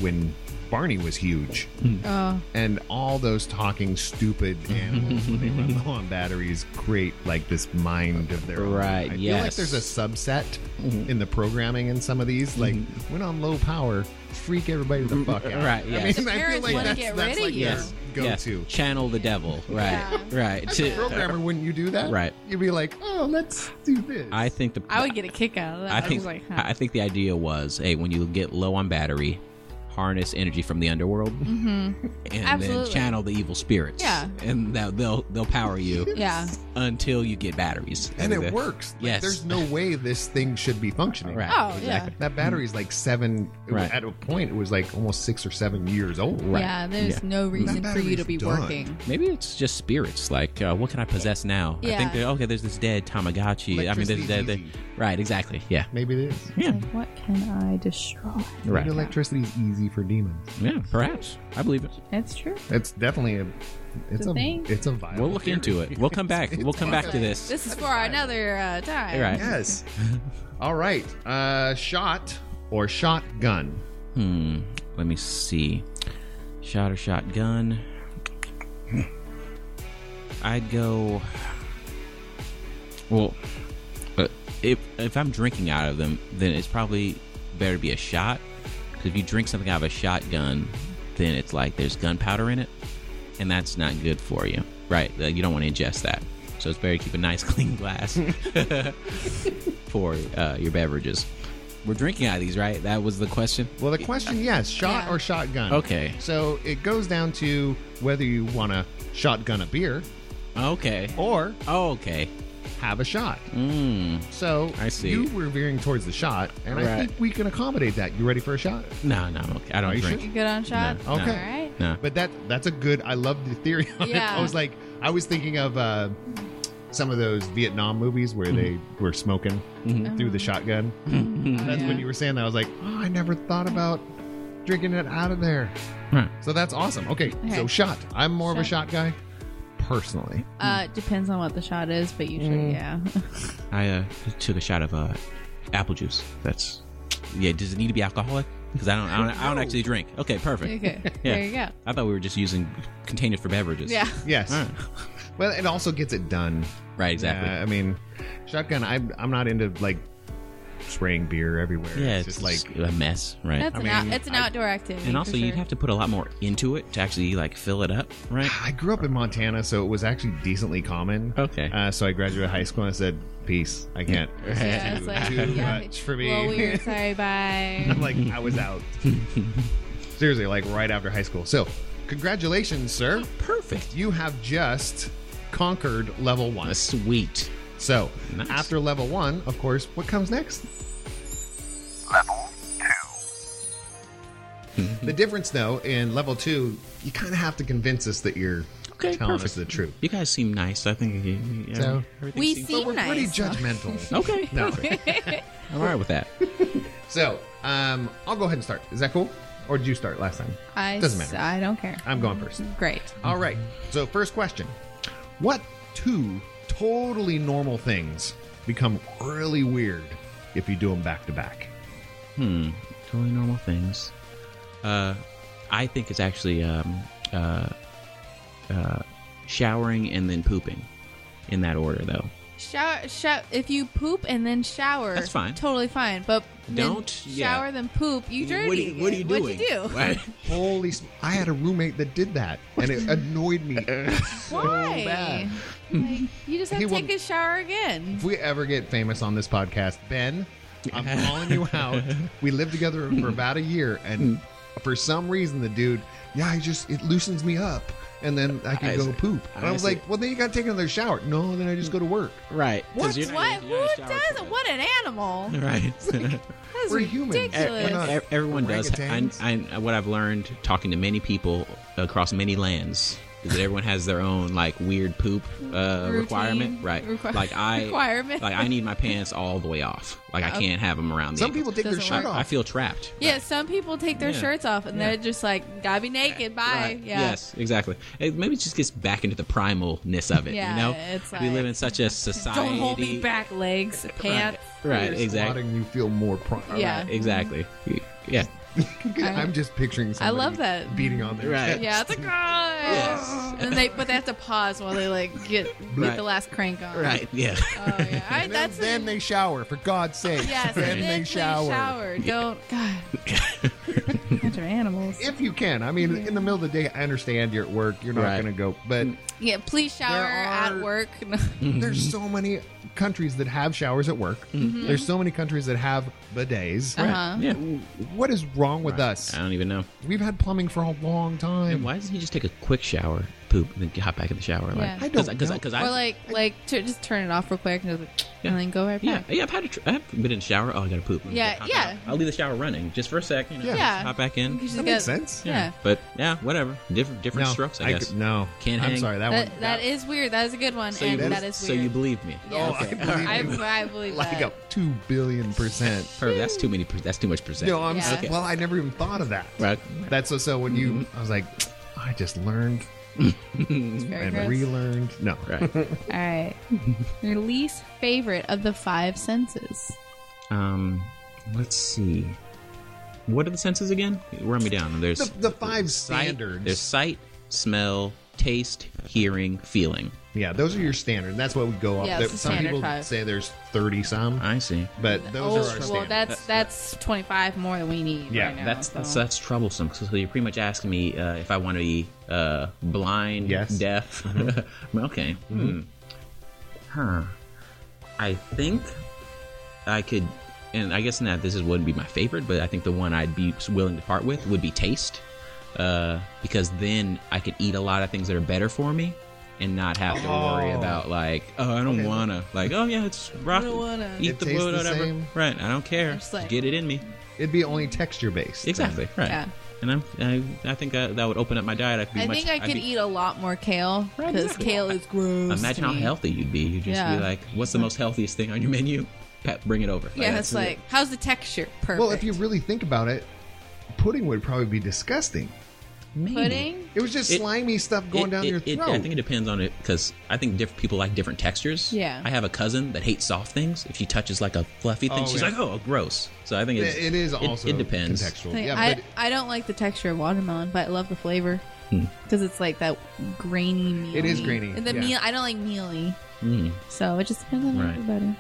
S2: when Barney was huge,
S3: Oh.
S2: and all those talking stupid animals when they run low on batteries create like this mind of their own.
S4: Right,
S2: I feel like
S4: yes.
S2: there's a subset in the programming in some of these, like when on low power, freak everybody the fuck out.
S4: Right,
S2: I
S4: yes.
S2: mean,
S3: The
S2: I feel
S3: parents
S2: like
S3: wanna
S2: that's,
S3: get
S2: that's
S3: rid of
S2: like
S3: you.
S2: their
S4: Yes.
S2: go-to.
S4: Channel the devil. Right.
S3: Yeah.
S4: Right.
S2: Programmer, wouldn't you do that?
S4: Right.
S2: You'd be like, oh, let's do this.
S4: I think
S3: I would get a kick out of that.
S4: I think
S3: was like, huh.
S4: I think the idea was, hey, when you get low on battery, harness energy from the underworld and
S3: Absolutely.
S4: then channel the evil spirits.
S3: Yeah.
S4: And they'll power you
S3: Yeah.
S4: until you get batteries.
S2: And it works. Like,
S4: Yes.
S2: there's no way this thing should be functioning.
S4: Right.
S3: Oh,
S4: exactly.
S2: That battery's like 7.
S4: Right.
S2: At a point, it was like almost 6 or 7 years old.
S4: Right.
S3: Yeah, there's
S4: Yeah.
S3: no reason
S2: That
S3: for you to
S2: battery's
S3: be
S2: done.
S3: working.
S4: Maybe it's just spirits. Like, what can I possess now? I
S3: Yeah.
S4: think that, there's this dead Tamagotchi. I mean, there's
S2: Electricity's
S4: dead.
S2: easy.
S4: Right, exactly. Yeah.
S2: Maybe it is.
S4: Yeah.
S3: Like, what can I destroy?
S4: Right.
S2: Maybe electricity's easy for demons.
S4: Yeah, perhaps. I believe it.
S3: It's true.
S2: It's definitely
S3: It's a thing.
S2: It's a viable
S4: We'll look
S2: theory.
S4: into it. We'll come back. We'll come back to this.
S3: This is for another time.
S4: Right.
S2: Yes. All right. Shot or shotgun?
S4: Let me see. Shot or shotgun? I'd go. Well, if I'm drinking out of them, then it's probably better to be a shot. Because if you drink something out of a shotgun, then it's like there's gunpowder in it, and that's not good for you, right? You don't want to ingest that. So it's better to keep a nice clean glass for your beverages. We're drinking out of these, right? That was the question.
S2: Well, the question, yes, shot
S3: Yeah.
S2: or shotgun.
S4: Okay.
S2: So it goes down to whether you want to shotgun a beer
S4: Okay.
S2: or
S4: Okay.
S2: have a shot. So
S4: I see.
S2: you were veering towards the shot, and I
S4: Right.
S2: think we can accommodate that. You ready for a shot?
S4: No, I'm okay. I don't
S2: Are you
S4: drink.
S3: You good on shot?
S4: No.
S2: Okay.
S3: All right.
S4: No.
S2: But that's a good. I love the theory of it.
S3: Yeah.
S2: I was thinking of some of those Vietnam movies where they were smoking through the shotgun. That's when you were saying that. I was like, oh, I never thought about drinking it out of there.
S4: Right.
S2: So that's awesome. Okay, so
S3: Okay.
S2: shot. I'm more of a
S3: Shot.
S2: shot guy, personally.
S3: Depends on what the shot is, but usually, yeah.
S4: I took a shot of apple juice. That's Does it need to be alcoholic? Because I don't actually drink. Okay, perfect.
S3: Okay.
S4: Yeah.
S3: There you go.
S4: I thought we were just using containers for beverages.
S3: Yeah.
S2: Yes.
S4: All right.
S2: Well, it also gets it done.
S4: Right. Exactly.
S2: I mean, shotgun. I'm not into like spraying beer everywhere.
S4: Yeah,
S2: it's just like
S4: a mess, right?
S3: That's it's an outdoor activity.
S4: And also,
S3: for
S4: you'd
S3: sure.
S4: have to put a lot more into it to actually like fill it up, right?
S2: I grew up in Montana, so it was actually decently common.
S4: Okay.
S2: So I graduated high school and I said, "Peace. I can't. This is
S3: Yeah, it's like,
S2: too
S3: yeah.
S2: much for me."
S3: Well, we're sorry, bye.
S2: I'm like, I was out. Seriously, like right after high school. So, congratulations, sir.
S4: Perfect.
S2: You have just conquered level 1.
S4: Sweet.
S2: So,
S4: Nice.
S2: after level 1, of course, what comes next?
S5: Level 2.
S2: The difference, though, in level 2, you kind of have to convince us that you're
S4: Okay,
S2: telling us
S4: perfect.
S2: the truth.
S4: You guys seem nice. I think
S2: So,
S4: everything
S3: We
S4: seems-
S3: see-
S2: But we're pretty
S3: nice.
S2: judgmental.
S4: Okay.
S2: No.
S4: I'm all right with that.
S2: So, I'll go ahead and start. Is that cool? Or did you start last time? Doesn't matter.
S3: I don't care.
S2: I'm going first.
S3: Great.
S2: All right. So, first question. What 2 totally normal things become really weird if you do them back to back?
S4: Totally normal things. I think it's actually showering and then pooping, in that order, though.
S3: Shower. If you poop and then shower,
S4: That's fine.
S3: Totally fine. But
S4: Don't-
S3: then
S4: yeah.
S3: shower then poop. You dirty.
S4: What are you
S3: again.
S4: doing?
S3: What'd you do?
S4: Right.
S2: I had a roommate that did that, and it annoyed me so
S3: Why?
S2: bad.
S3: Like, you just have
S2: He
S3: to take
S2: will-
S3: a shower again.
S2: If we ever get famous on this podcast, Ben, I'm calling you out. We lived together for about a year, and for some reason, the dude, it loosens me up, and then I can go poop. And I was
S4: see.
S2: like, well, then you got to take another shower. No, then I just go to work.
S4: Right. 'Cause you're not-
S3: What?
S4: you're not
S3: Who
S4: a shower
S3: does?
S4: toilet.
S3: What an animal!
S4: Right.
S3: That's
S2: We're humans.
S3: ridiculous.
S2: We're not
S4: Everyone does.
S2: orangutans.
S4: What I've learned talking to many people across many lands is that everyone has their own like weird poop requirement. Right. Like
S3: Requirement.
S4: Like I need my pants all the way off. Like I can't have them around.
S2: Some
S4: the
S2: people take their
S3: Doesn't
S2: shirt
S3: work.
S2: off.
S4: I feel trapped.
S3: Yeah, some people take their
S4: Yeah.
S3: shirts off and they're just like, gotta be naked. Bye.
S4: Right.
S3: Yeah.
S4: Yes, exactly. Maybe it just gets back into the primalness of it.
S3: Yeah,
S4: you know,
S3: it's
S4: we
S3: like,
S4: live in such a society.
S3: Don't hold me back, legs, pants.
S4: Right.
S2: It's
S4: Exactly.
S2: letting you feel more prime.
S3: Yeah.
S4: Exactly. Yeah.
S2: I'm just picturing somebody
S3: love that.
S2: beating on their
S4: Right.
S2: chest.
S3: Yeah, it's like,
S4: Yes.
S3: and they have to pause while they like get
S4: Right.
S3: the last crank on.
S4: Right. Yeah.
S3: Oh yeah.
S2: And then they shower, for God's sake.
S3: yes.
S2: then
S3: and
S2: they
S3: please
S2: shower.
S3: shower. Don't. God. I have to are animals.
S2: If you can. I mean, in the middle of the day, I understand you're at work. You're not
S4: Right.
S2: going to go. But
S3: Yeah, please shower at work.
S2: there's so many countries that have showers at work. There's so many countries that have bidets.
S3: Uh-huh.
S4: Yeah.
S2: What is wrong with us?
S4: I don't even know.
S2: We've had plumbing for a long time.
S4: And why doesn't he just take a quick shower, poop, and then hop back in the shower?
S3: Yeah.
S4: Like,
S2: I don't know.
S4: because
S3: Or just turn it off real quick and, and then go right back.
S4: I've I've been in the shower. Oh, I got to poop.
S3: Yeah,
S4: Hop
S3: yeah.
S4: out. I'll leave the shower running just for a sec. You know,
S2: Yeah.
S4: just hop back in.
S3: You just
S2: That
S3: get-
S2: makes sense.
S3: Yeah.
S4: But yeah, whatever. Different strokes, I guess.
S2: No.
S4: Can't
S2: I'm
S4: hang.
S2: sorry. That one.
S3: That is weird. That is a good one.
S4: So
S3: and
S4: you,
S3: that is
S4: so
S3: weird.
S4: you believe me?
S3: Yeah.
S2: Oh, I believe you.
S3: I believe
S2: Like
S3: that.
S2: a 2 billion %.
S4: That's too many. That's too much percent.
S2: No, I'm
S3: Yeah.
S2: okay. Well, I never even thought of that.
S4: Right.
S2: That's so when you, I was like, I just learned
S3: It's very
S2: and
S3: gross.
S2: relearned. No.
S4: Right.
S3: All right. Your least favorite of the 5 senses.
S4: Let's see. What are the senses again? Run me down. There's
S2: The 5
S4: sight,
S2: standards.
S4: There's sight, smell, taste, hearing, feeling.
S2: Yeah, those are your standard. That's what we go off.
S3: Yeah, it's the
S2: Some
S3: standard
S2: people
S3: 5.
S2: say there's 30 some,
S4: I see.
S2: but those are our
S3: well,
S2: standards.
S3: that's 25 more than we need.
S2: Yeah,
S3: right now,
S4: That's troublesome. So you're pretty much asking me if I want to be blind,
S2: Yes.
S4: deaf. Okay. Huh. I think I could, and I guess not. Wouldn't be my favorite, but I think the one I'd be willing to part with would be taste, because then I could eat a lot of things that are better for me. And not have to worry about I don't wanna it's rough.
S3: I don't wanna.
S4: Eat
S2: It
S4: the
S2: tastes
S4: wood,
S2: the
S4: whatever.
S2: same.
S4: Right, I don't care.
S3: Just like-
S4: Get it in me.
S2: It'd be only texture based.
S4: Exactly. Right.
S3: Yeah.
S4: And I think that would open up my diet.
S3: I think I could eat a lot more kale because kale is gross.
S4: Imagine
S3: to
S4: how
S3: me.
S4: healthy you'd be. You'd just
S3: Yeah.
S4: be like, "What's the most healthiest thing on your menu? Pat, bring it over."
S3: Yeah,
S4: that's
S3: it's like, how's the texture? Perfect.
S2: Well, if you really think about it, pudding would probably be disgusting.
S3: pudding,
S2: It was just slimy stuff going down your throat.
S4: I think it depends on it because I think different people like different textures.
S3: Yeah.
S4: I have a cousin that hates soft things. If she touches like a fluffy thing,
S2: Oh,
S4: she's
S2: yeah.
S4: like, "Oh, gross." So I think
S2: it is also
S4: it depends.
S2: contextual.
S3: Like,
S2: Yeah, but
S3: I don't like the texture of watermelon, but I love the flavor because it's like that grainy mealy.
S2: It is grainy,
S3: And the
S2: yeah.
S3: meal, I don't like mealy, so it just depends on
S4: Right.
S3: everybody.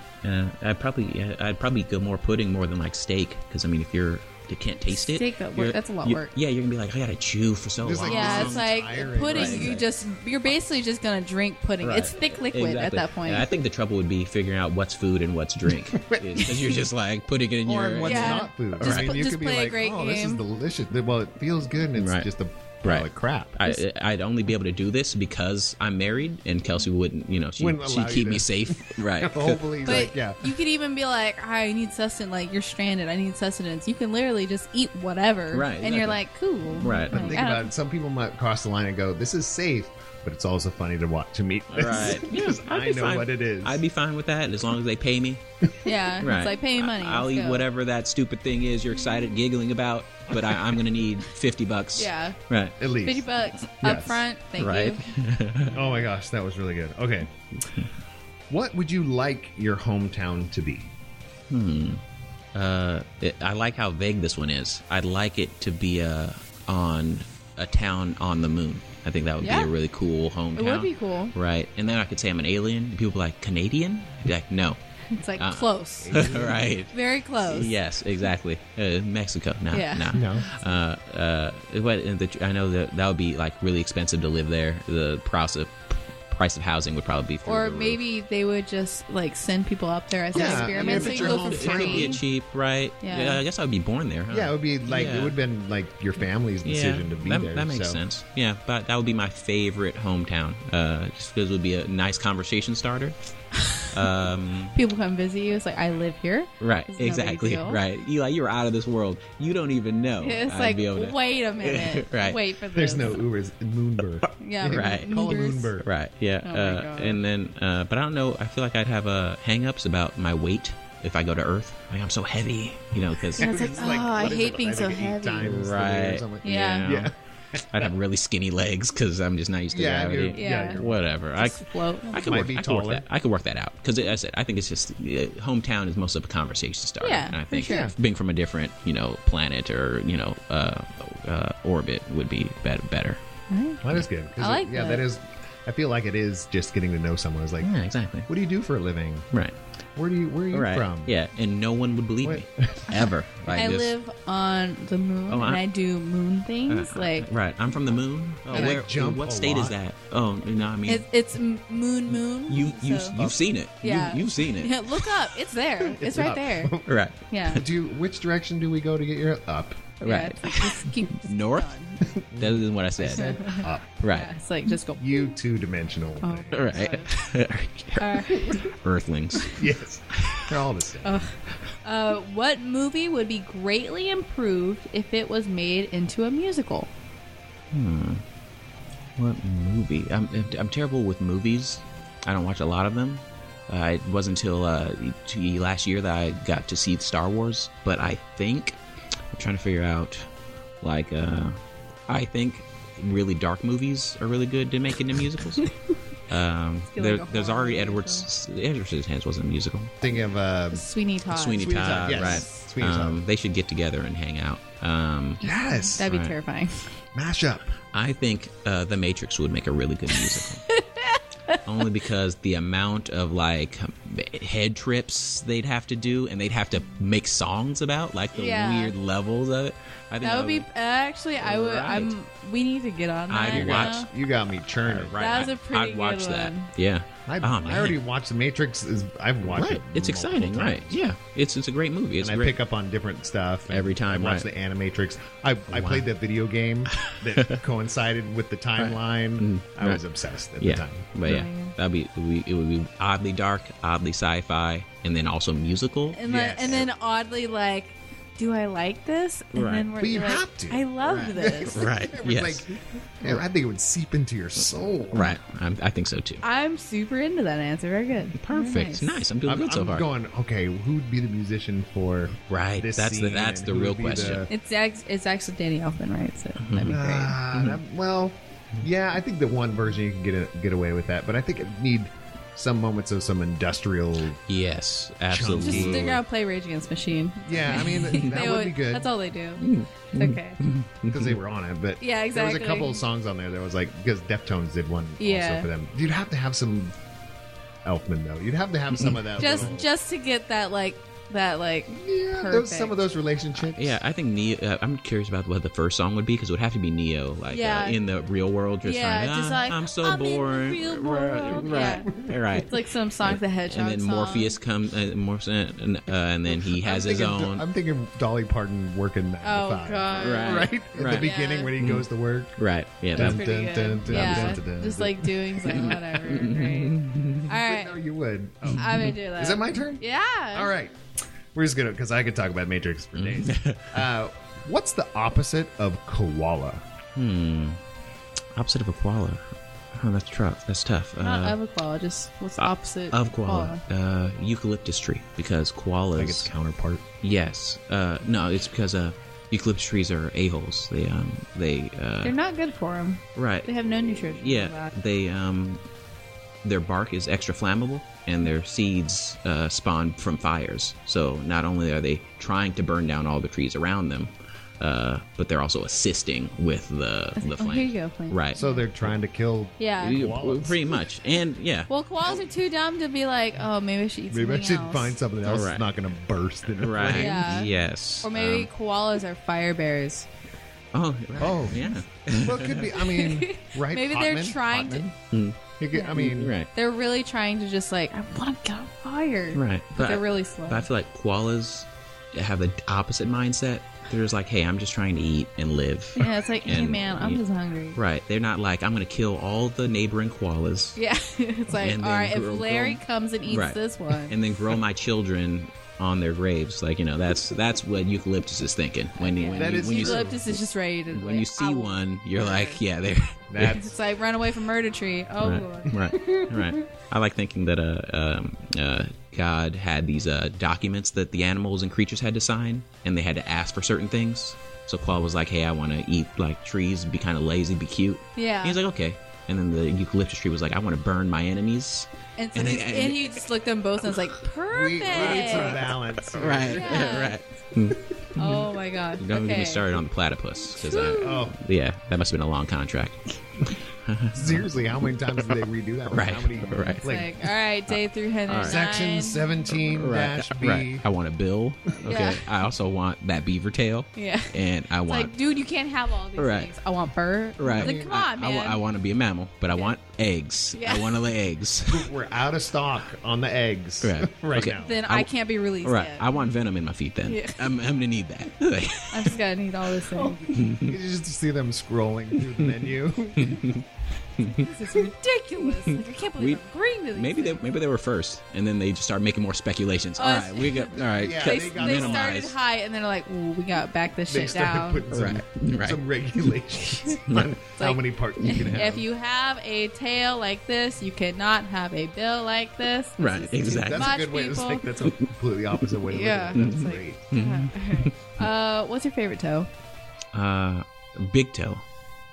S4: I'd probably go more pudding more than like steak because I mean if you can't taste it,
S3: Steak, that's a lot
S4: you-
S3: work.
S4: Yeah, you're gonna be like, I gotta chew for so
S2: Just
S4: long.
S2: like,
S3: Yeah,
S2: this
S3: it's
S2: is
S3: like
S2: tiring.
S3: pudding.
S2: Right.
S3: You're basically just gonna drink pudding.
S4: Right.
S3: It's thick liquid at
S4: Exactly.
S3: that point.
S4: And I think the trouble would be figuring out what's food and what's drink because you're just like putting it in
S2: or
S4: your
S2: what's
S3: Yeah.
S2: not food.
S3: Just
S2: I mean, you
S3: just
S2: could be
S3: play a
S2: like,
S3: great
S2: oh, this is
S3: game.
S2: delicious. Well, it feels good, and it's
S4: Right.
S2: just a
S4: Right.
S2: pile of crap.
S4: I'd only be able to do this because I'm married and Kelsey wouldn't, she'd
S2: Wouldn't allow
S4: keep
S2: you
S4: me
S2: to-
S4: safe. Right.
S2: Hopefully, he's
S3: But
S2: like, yeah.
S3: you could even be like, I need sustenance. Like, you're stranded. I need sustenance. You can literally just eat whatever.
S4: Right,
S3: And you're
S4: exactly.
S3: like, cool.
S4: Right.
S3: Like,
S2: Think
S3: I don't-
S2: about it. Some people might cross the line and go, "This is safe," but it's also funny to watch to meet this.
S4: Right.
S2: because
S4: I'd
S2: I
S4: be
S2: know
S4: fine.
S2: what it is.
S4: I'd be fine with that as long as they pay me.
S3: Yeah.
S4: Right.
S3: It's like, pay me money.
S4: I'll
S3: Let's
S4: eat
S3: go.
S4: whatever that stupid thing is you're excited, giggling about, but I'm going to need $50.
S3: Yeah.
S4: Right.
S2: At least.
S3: $50 up
S2: Yes.
S3: front. Thank
S4: Right.
S3: you.
S2: Oh my gosh, that was really good. Okay. What would you like your hometown to be?
S4: I like how vague this one is. I'd like it to be on a town on the moon. I think that would
S3: Yeah.
S4: be a really cool hometown.
S3: It would be cool.
S4: Right. And then I could say I'm an alien. And people be like, Canadian? I'd be like, no.
S3: It's like close.
S4: Right.
S3: Very close.
S4: Yes, exactly. Mexico. No.
S3: Yeah.
S4: No.
S2: No.
S4: I know that would be like really expensive to live there. The price of housing would probably be through
S3: Or
S4: the roof.
S3: maybe they would just like send people up there as
S2: Yeah,
S3: an
S2: I
S3: experiment,
S2: mean,
S3: so
S2: if
S3: you
S2: it's your
S3: go
S2: home
S3: for
S4: It could
S3: free.
S4: get cheap, right?
S3: Yeah.
S4: I guess I would be born there. Huh?
S2: Yeah, it would be like
S4: Yeah.
S2: it would have been like your family's decision to be
S4: that,
S2: there.
S4: That makes
S2: so.
S4: sense. Yeah, but that would be my favorite hometown. Just because it would be a nice conversation starter.
S3: People come visit you. It's like, I live here.
S4: Right,
S3: It's no big
S4: exactly.
S3: deal.
S4: Right. Eli, you're out of this world. You don't even know.
S3: It's
S4: I'd
S3: like,
S4: be able to-
S3: wait a minute.
S4: Right.
S3: Wait for this.
S2: There's no Ubers. Moonbird.
S3: Yeah.
S4: Right.
S2: Call a
S3: Ubers.
S2: Moonbird.
S4: Right. Yeah.
S3: Oh my God.
S4: And then, but I don't know. I feel like I'd have hang-ups about my weight if I go to Earth. Like I'm so heavy, because
S3: And it's like, oh, I
S2: what is
S3: hate
S2: it,
S3: being
S2: I
S3: so
S2: think 8
S3: heavy.
S2: times the weight or
S4: right.
S2: something.
S3: Yeah.
S2: Yeah.
S4: I'd have really skinny legs because I'm just not used to
S2: Yeah,
S4: gravity.
S3: Yeah.
S2: you're-
S4: Whatever.
S3: Just float.
S4: I could
S2: Might
S4: work.
S2: be
S4: I could work
S2: taller.
S4: that. I could work that out because I said I think it's just hometown is most of a conversation starter.
S3: Yeah,
S4: and I
S3: for
S4: think
S3: sure.
S4: being from a different planet or orbit would be better.
S2: That is good. 'Cause
S3: I like
S2: yeah,
S3: that.
S2: that is. I feel like it is just getting to know someone. It's like,
S4: Yeah, exactly.
S2: what do you do for a living?
S4: Right.
S2: Where are you
S4: right.
S2: from?
S4: Yeah, and no one would believe me ever. Like
S3: I
S4: this.
S3: live on the moon, and I do moon things.
S4: Right, I'm from the moon. Oh,
S2: And I jump
S4: what
S2: a
S4: state
S2: lot.
S4: is that? Oh, you know, I mean,
S3: it's moon.
S4: you've seen it.
S3: Yeah.
S4: You've seen it.
S3: Yeah, look up. It's there. It's right
S2: up.
S3: there.
S4: Right.
S3: Yeah.
S2: Which direction do we go to get your up?
S3: Yeah,
S4: Right.
S3: it's like, just keep
S4: North.
S3: going.
S4: That isn't what I said.
S2: Up.
S4: Right.
S3: Yeah, it's like just go.
S2: You two-dimensional.
S3: Oh.
S4: Right. Earthlings.
S2: Yes. They're all the same.
S3: What movie would be greatly improved if it was made into a musical?
S4: What movie? I'm terrible with movies. I don't watch a lot of them. It wasn't until last year that I got to see Star Wars. But I think I'm trying to figure out, I think really dark movies are really good to make into musicals. There's already Edward Scissorhands wasn't a musical.
S2: Think of
S3: Sweeney Todd.
S4: Sweeney Todd,
S2: yes.
S4: right?
S2: Sweeney Todd.
S4: They should get together and hang out.
S2: yes.
S3: That'd be
S4: Right.
S3: terrifying.
S2: Mashup.
S4: I think The Matrix would make a really good musical. Only because the amount of head trips they'd have to do, and they'd have to make songs about the weird levels of it. I think
S3: That would be actually. I would.
S4: Right.
S3: We need to get on that.
S4: I'd
S3: now.
S4: watch.
S2: You got me churning.
S4: Right.
S3: That was a pretty
S4: I'd watch
S3: good
S4: that.
S3: one.
S4: Yeah.
S2: I
S4: man.
S2: already watched The Matrix. I've watched
S4: Right.
S2: it.
S4: It's exciting,
S2: multiple
S4: right?
S2: times.
S4: Yeah. It's a great movie. It's
S2: And I
S4: great.
S2: pick up on different stuff and
S4: Every time,
S2: I watched
S4: right.
S2: the Animatrix. I played the video game that coincided with the timeline. I was obsessed at the time.
S4: But yeah, it would be oddly dark, oddly sci-fi, and then also musical.
S3: And
S2: Yes.
S3: then oddly do I like this? And
S4: Right.
S3: then we're
S2: But you
S3: like,
S2: have to.
S3: I love this.
S4: Right.
S2: It was
S4: Yes.
S2: I think it would seep into your soul.
S4: Right. I think so too.
S3: I'm super into that answer. Very good.
S4: Perfect.
S3: Very
S4: Nice. I'm doing
S2: I'm
S4: good so far.
S2: going, okay, who would be the musician for
S4: Right.
S2: this
S4: That's
S2: scene
S4: that's
S2: and
S4: the
S2: who
S4: real
S2: would be
S4: question.
S3: It's actually Danny Elfman, right? So that'd be great.
S2: Well, yeah, I think that one version you can get away with that, but I think it need some moments of some industrial.
S4: Yes. Absolutely.
S3: Just they're gonna play Rage Against the Machine.
S2: Yeah, I mean that
S3: They
S2: would be good
S3: That's all they do. It's okay.
S2: because they were on it. But
S3: Yeah,
S2: There
S3: exactly.
S2: was a couple of songs on there that was because Deftones did one
S3: Yeah.
S2: also for them. You'd have to have some Elfman though. You'd have to have some of that.
S3: Just to get that
S2: yeah, some of those relationships.
S4: Yeah, I think Neo. I'm curious about what the first song would be because it would have to be Neo,
S3: Yeah.
S4: In the real world, just
S3: Yeah,
S4: trying.
S3: just like,
S4: I'm so
S3: I'm in the
S4: boring.
S3: real world.
S4: Right, right.
S3: It's like some Sonic the Hedgehog
S4: And then
S3: song.
S4: Morpheus comes, and then he has his own.
S2: I'm thinking Dolly Parton working 9
S3: Oh,
S2: to 5.
S3: God.
S2: Right? At the
S4: Right.
S2: beginning
S3: Yeah.
S2: when he goes to work.
S4: Right. Yeah.
S3: That's
S4: That,
S3: pretty good. Yeah, just like doing something, whatever. Great. All right,
S2: No, you would. Oh.
S3: I'm gonna do that.
S2: Is it my turn?
S3: Yeah.
S2: All right. We're just gonna, because I could talk about Matrix for days. What's the opposite of koala?
S4: opposite of a koala. Oh, that's tough. That's tough.
S3: Not of a koala, just what's the opposite
S4: of koala. Eucalyptus tree, because koalas.
S2: Like its counterpart.
S4: Yes. No, it's because eucalyptus trees are a-holes.
S3: They're not good for them.
S4: Right.
S3: They have no nutrition.
S4: Yeah, they their bark is extra flammable, and their seeds spawn from fires. So not only are they trying to burn down all the trees around them, but they're also assisting with the flame.
S3: Here you go, flame.
S4: Right.
S2: So they're trying to kill.
S3: Yeah.
S2: koalas.
S4: Pretty much, and yeah.
S3: Well, koalas are too dumb to be like, oh, maybe I should eat
S2: Maybe I
S3: something
S2: should
S3: else.
S2: find something else
S4: Right.
S2: that's not going to burst into
S4: Right.
S2: flames.
S3: Yeah.
S4: Yes.
S3: Or maybe koalas are fire bears.
S4: Oh.
S2: Oh.
S4: Yeah.
S2: Well, it could be. I mean, right?
S3: Maybe they're
S2: Hotman?
S3: trying
S2: Hotman? You could- I mean,
S4: Right.
S3: They're really trying to just like, I want to get on fire.
S4: Right.
S3: But they're really slow.
S4: But I feel like koalas have the opposite mindset. They're just like, hey, I'm just trying to eat and live.
S3: Yeah, it's like, hey
S4: And
S3: man, I'm
S4: you-
S3: just hungry.
S4: Right. They're not like, I'm going to kill all the neighboring koalas
S3: Yeah, it's like,
S4: And
S3: all
S4: then
S3: right,
S4: grow-
S3: if Larry comes and eats
S4: Right.
S3: this one,
S4: and then grow my children on their graves. Like, that's what eucalyptus is thinking. When
S2: That is
S4: you
S3: eucalyptus is just ready to.
S4: when you see one, you're like, yeah, they're
S2: that's
S3: It's like run away from murder tree. Oh lord.
S4: right. I like thinking that God had these documents that the animals and creatures had to sign, and they had to ask for certain things. So koala was like, hey, I want to eat like trees, be kind of lazy, be cute.
S3: Yeah.
S4: And he's like, okay. And then the eucalyptus tree was like, I want to burn my enemies.
S3: And so
S4: and
S3: he,
S4: then-
S3: and he just looked at them both and was like,
S2: we need some
S3: perfect.
S2: balance.
S4: Right.
S3: Yeah.
S4: Right.
S3: Oh my god.
S4: Don't get
S3: Okay.
S4: me started on the platypus, because
S2: Oh,
S4: yeah, that must have been a long contract.
S2: Seriously, how many times do they redo that?
S4: Right,
S2: How many,
S4: right.
S3: It's like, all right, day 309.
S2: Section 17-B.
S4: Right. I want a bill. Okay.
S3: Yeah.
S4: I also want that beaver tail.
S3: Yeah.
S4: And I
S3: It's
S4: want.
S3: like, dude, you can't have all these
S4: Right.
S3: things. I want fur.
S4: Right.
S3: Like, come on, man.
S4: I want to be a mammal, but I want eggs.
S3: Yeah.
S4: I want to lay eggs.
S2: We're out of stock on the eggs
S4: Right. Okay.
S2: now.
S3: Then I can't be released
S4: Right.
S3: yet.
S4: I want venom in my feet then.
S3: Yeah.
S4: I'm going to need that.
S3: I'm just gonna need all this thing.
S2: You just see them scrolling through the menu.
S3: This is ridiculous. Like, I can't believe I'm agreeing to these.
S4: Maybe they were first, and then they just start making more speculations.
S3: Oh,
S4: all right, we got all right.
S2: Yeah,
S3: They
S2: they
S3: started
S4: minimize.
S3: high and then they're like, ooh, we gotta back this
S2: They
S3: shit
S2: started
S3: down.
S2: putting
S4: Right.
S2: some regulations on how
S3: like-
S2: many parts you can have.
S3: If you have a tail like this, you cannot have a bill like this. This
S4: Right,
S3: is
S4: exactly.
S2: That's a
S3: much,
S2: good way to
S3: people.
S2: think. That's a completely opposite way to
S3: Yeah.
S2: look at it.
S3: It's
S2: That's
S3: like-
S2: great.
S3: What's your favorite toe?
S4: Big toe.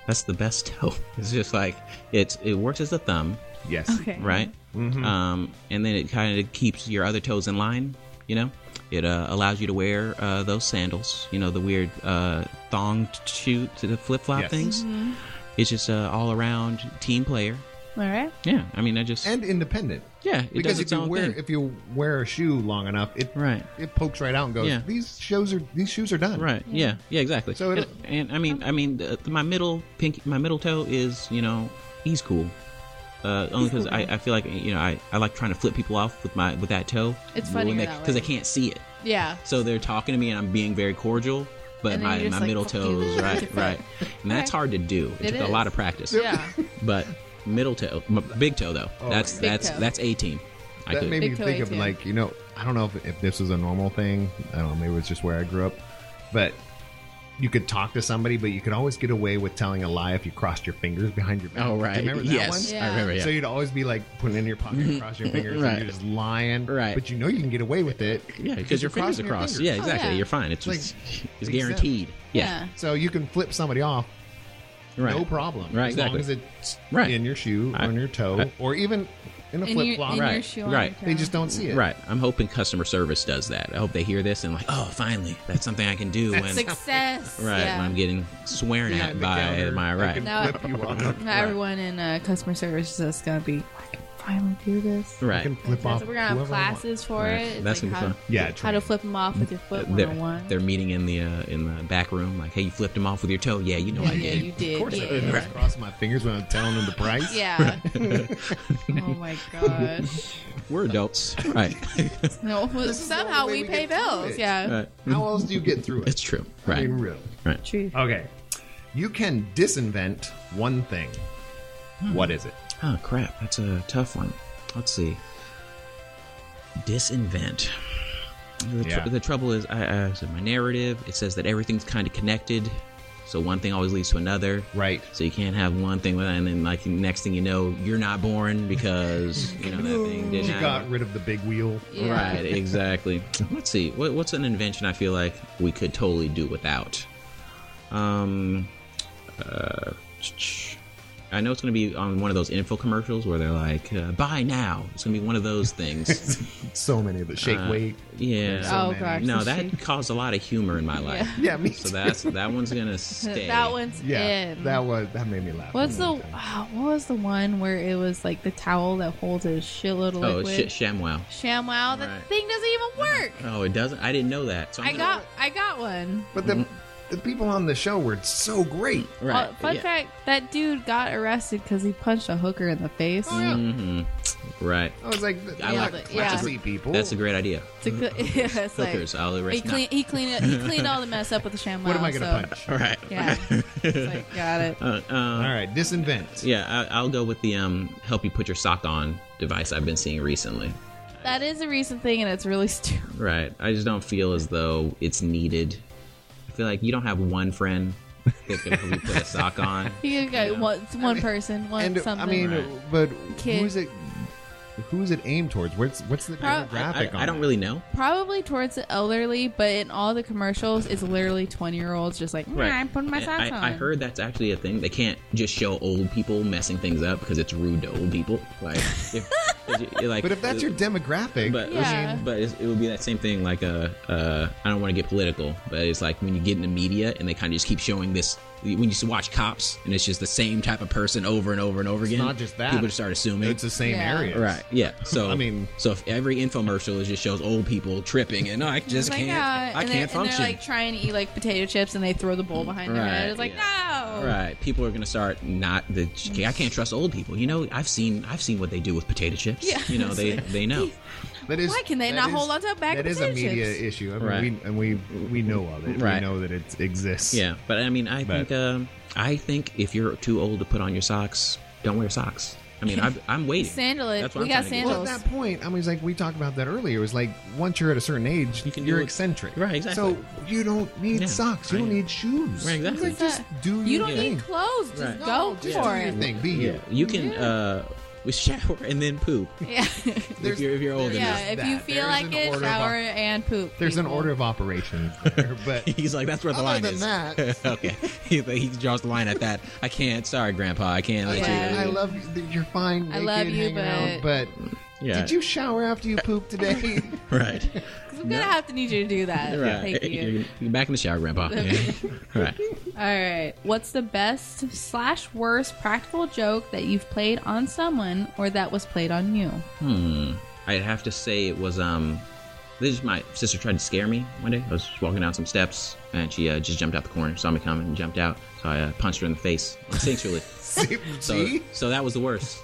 S4: That's the best toe. It's just like it works as a thumb,
S2: Yes.
S3: Okay.
S4: right? And then it kind of keeps your other toes in line. You know, it allows you to wear those sandals. You know, the weird thong shoe to the flip flop
S2: Yes.
S4: things. It's just all around team player.
S3: All right.
S4: Yeah, I mean, I just
S2: And independent.
S4: yeah, it
S2: Because
S4: does its own thing.
S2: if you wear a shoe long enough, it
S4: Right.
S2: it pokes right out and goes.
S4: Yeah.
S2: These shoes are done.
S4: Right. Yeah. Yeah. Exactly.
S2: So it-
S4: and I mean, my middle toe is, you know, he's cool. Only because I feel like, you know, I like trying to flip people off with that toe.
S3: It's funnier that way.
S4: because they can't see it.
S3: Yeah.
S4: So they're talking to me and I'm being very cordial, but
S3: And then
S4: my
S3: you're just like,
S4: middle
S3: "Fuck you."
S4: toes, right, and that's
S3: Okay.
S4: hard to do. It
S3: It
S4: took a
S3: is.
S4: lot of practice.
S3: Yeah.
S4: But middle toe, big toe though, that's
S3: Big toe.
S4: that's A team. I
S2: That
S4: could.
S2: made me
S3: Big toe
S2: think of
S3: 18.
S2: like, you know, I don't know if this was a normal thing. I don't know, maybe it's just where I grew up. But you could talk to somebody, but you could always get away with telling a lie if you crossed your fingers behind your back.
S4: Oh right.
S2: Do you remember that
S4: Yes,
S2: one?
S3: Yeah.
S4: I remember. Yeah.
S2: So you'd always be like putting it in your pocket across your fingers,
S4: Right.
S2: and you're just lying.
S4: Right.
S2: But you know you can get away with it.
S4: Yeah, because your
S2: you're
S4: fingers are
S2: crossing your
S4: crossed.
S2: fingers.
S4: Yeah, exactly.
S3: yeah.
S4: You're fine. It's
S2: Like,
S4: just, it's
S2: makes
S4: guaranteed. Yeah.
S2: So you can flip somebody off,
S4: Right.
S2: no problem.
S4: Right,
S2: As long
S4: exactly.
S2: as it's
S4: Right.
S2: in your shoe, on your toe, or even in a
S3: In
S2: flip
S3: your,
S2: flop.
S3: in your
S4: Right,
S3: shoe on
S4: right.
S3: your
S2: They
S3: toe.
S2: just don't see it.
S4: Right. I'm hoping customer service does that. I hope they hear this and like, oh, finally, that's something I can do when
S3: Success.
S4: right
S3: Yeah.
S4: when I'm getting sworn
S2: Behind
S4: at
S2: the
S4: by
S2: counter,
S4: my
S2: I
S4: right.
S2: can
S3: No.
S2: flip you off.
S3: Not everyone in customer service is just gonna be. I can finally do this.
S2: I
S4: Right.
S2: can flip
S3: So
S2: off.
S3: we're gonna have
S2: whoever I want.
S3: classes for
S4: Right.
S3: it. It's
S4: That's
S3: like
S4: gonna be
S3: how,
S4: fun.
S2: Yeah,
S3: how to
S2: training.
S3: flip them off with your foot
S4: They're,
S3: 101.
S4: they're meeting in the back room. Like, hey, you flipped him off with your toe. Yeah, you know I
S3: yeah,
S4: did.
S3: you did.
S2: Of course, I
S3: yeah.
S2: did. I was crossing my fingers when I'm telling them the price.
S3: Yeah. Oh my gosh.
S4: We're adults, right?
S3: No,
S2: is the
S3: somehow
S2: only way
S3: we
S2: we
S3: pay
S2: get through
S3: bills.
S2: it.
S3: Yeah.
S4: Right.
S2: How else do you get through it?
S4: It's true.
S2: I
S4: Right.
S2: mean, really.
S4: Right.
S3: True.
S2: Okay. You can disinvent one thing. What is it?
S4: Oh crap, that's a tough one. Let's see. Disinvent.
S2: Yeah.
S4: The trouble is, I so my narrative. It says that everything's kind of connected, so one thing always leads to another.
S2: Right.
S4: So you can't have one thing without, and then like next thing you know, you're not born because you know that thing didn't.
S2: She
S4: happen.
S2: got rid of the big wheel.
S3: Yeah.
S4: Right, exactly. Let's see. What's an invention I feel like we could totally do without? I know it's going to be on one of those info commercials where they're like, buy now. It's going to be one of those things.
S2: So many of the shake weight.
S4: Yeah.
S2: So
S3: Oh
S2: many.
S3: gosh.
S4: No,
S3: the
S4: that
S3: shake-
S4: caused a lot of humor in my life.
S2: Yeah, me
S4: So
S2: too.
S4: that one's going to stay.
S3: That one's
S2: Yeah,
S3: in.
S2: that made me laugh.
S3: What's the
S2: One time.
S3: what was the one where it was like the towel that holds a shitload of
S4: Oh,
S3: liquid?
S4: ShamWow.
S3: ShamWow. That
S4: Right.
S3: thing doesn't even work.
S4: Oh, it doesn't? I didn't know that. So I'm
S3: I got one.
S2: But the people on the show were so great.
S4: Right.
S3: Fun
S4: yeah.
S3: fact: that dude got arrested because he punched a hooker in the face.
S2: Oh, yeah.
S4: Mm-hmm. Right.
S2: I was like,
S4: I
S3: like
S2: like
S3: it. Yeah.
S2: classy people.
S4: That's a great idea.
S3: It's a good- yeah, it's like,
S4: Hookers, I'll
S3: he
S4: arrest
S3: cleaned all the mess up with the ShamWow.
S2: What am I going to
S3: so,
S2: punch?
S4: All right.
S3: Yeah, it's like, got it.
S2: All right, disinvent.
S4: Yeah, I'll go with the help you put your sock on device I've been seeing recently.
S3: That is a recent thing, and it's really stupid.
S4: Right. I just don't feel as though it's needed. I feel like you don't have one friend that can help you put a sock on.
S3: You got one person, one
S2: And
S3: something.
S2: I mean,
S4: Right.
S2: but
S3: Kid.
S2: who's it aimed towards? What's the demographic on
S4: I don't
S2: that?
S4: really know.
S3: probably towards the elderly, but in all the commercials, it's literally 20-year-olds just like, I'm putting my
S4: And
S3: socks on.
S4: I heard that's actually a thing. They can't just show old people messing things up because it's rude to old people. Like,
S2: But if that's your demographic,
S4: But
S3: Yeah.
S4: it would be that same thing. Like I don't want to get political, but it's like when you get in the media and they kind of just keep showing this when you watch Cops and it's just the same type of person over and over and over again.
S2: Not just that.
S4: People just start assuming
S2: It's the same area.
S4: Right. Yeah. So
S2: I mean,
S4: so if every infomercial just shows old people tripping and I just
S3: Like,
S4: can't, I can't function.
S3: And they're like trying to eat like potato chips and they throw the bowl behind their head. It's like no.
S4: Right. People are gonna start I can't trust old people. You know, I've seen what they do with potato chips.
S3: Yeah.
S4: You know, they know.
S3: Why can they not hold on to a bag of
S2: potato chips? That is a media
S3: chips?
S2: issue. I mean, we know of it.
S4: Right.
S2: We know that it exists.
S4: Yeah, but I mean, I think if you're too old to put on your socks, don't wear socks. I mean, I'm waiting.
S3: Sandal it.
S4: That's what
S3: We
S4: I'm
S3: got
S4: trying to get.
S3: sandals.
S2: Well, at that point, I mean, it's like we talked about that earlier. It was like once you're at a certain age, you're eccentric.
S4: Right, exactly.
S2: So you don't need socks. You don't need shoes.
S4: Right, exactly.
S2: Like, just do
S3: You
S2: your
S3: don't
S2: thing.
S3: need clothes. Just
S4: Right.
S3: go
S2: Just
S3: for
S2: do your
S3: it.
S2: thing. Be you.
S4: You can we shower and then poop.
S3: Yeah.
S4: if you're old
S3: Yeah,
S4: enough.
S3: if you feel
S2: There's
S3: like
S2: an
S3: it,
S2: order of
S3: shower and poop.
S2: There's an
S3: people.
S2: order of operations there, but
S4: He's like, that's where the
S2: other
S4: line
S2: than
S4: is.
S2: that,
S4: Okay. He draws the line at that. I can't. Sorry, Grandpa. I can't let
S3: Yeah.
S4: you.
S2: I love you. You're fine.
S3: I
S2: naked,
S3: love you,
S2: hanging out, but
S4: Yeah.
S2: did you shower after you pooped today?
S4: Right.
S3: I'm gonna have to need you to do that.
S4: Right.
S3: Thank you.
S4: You're back in the shower, Grandpa. Yeah. Right.
S3: All right. What's the best / worst practical joke that you've played on someone or that was played on you?
S4: I'd have to say it was my sister tried to scare me one day. I was walking down some steps and she just jumped out the corner, saw me coming and jumped out. So I punched her in the face instinctually.
S2: See?
S4: So that was the worst.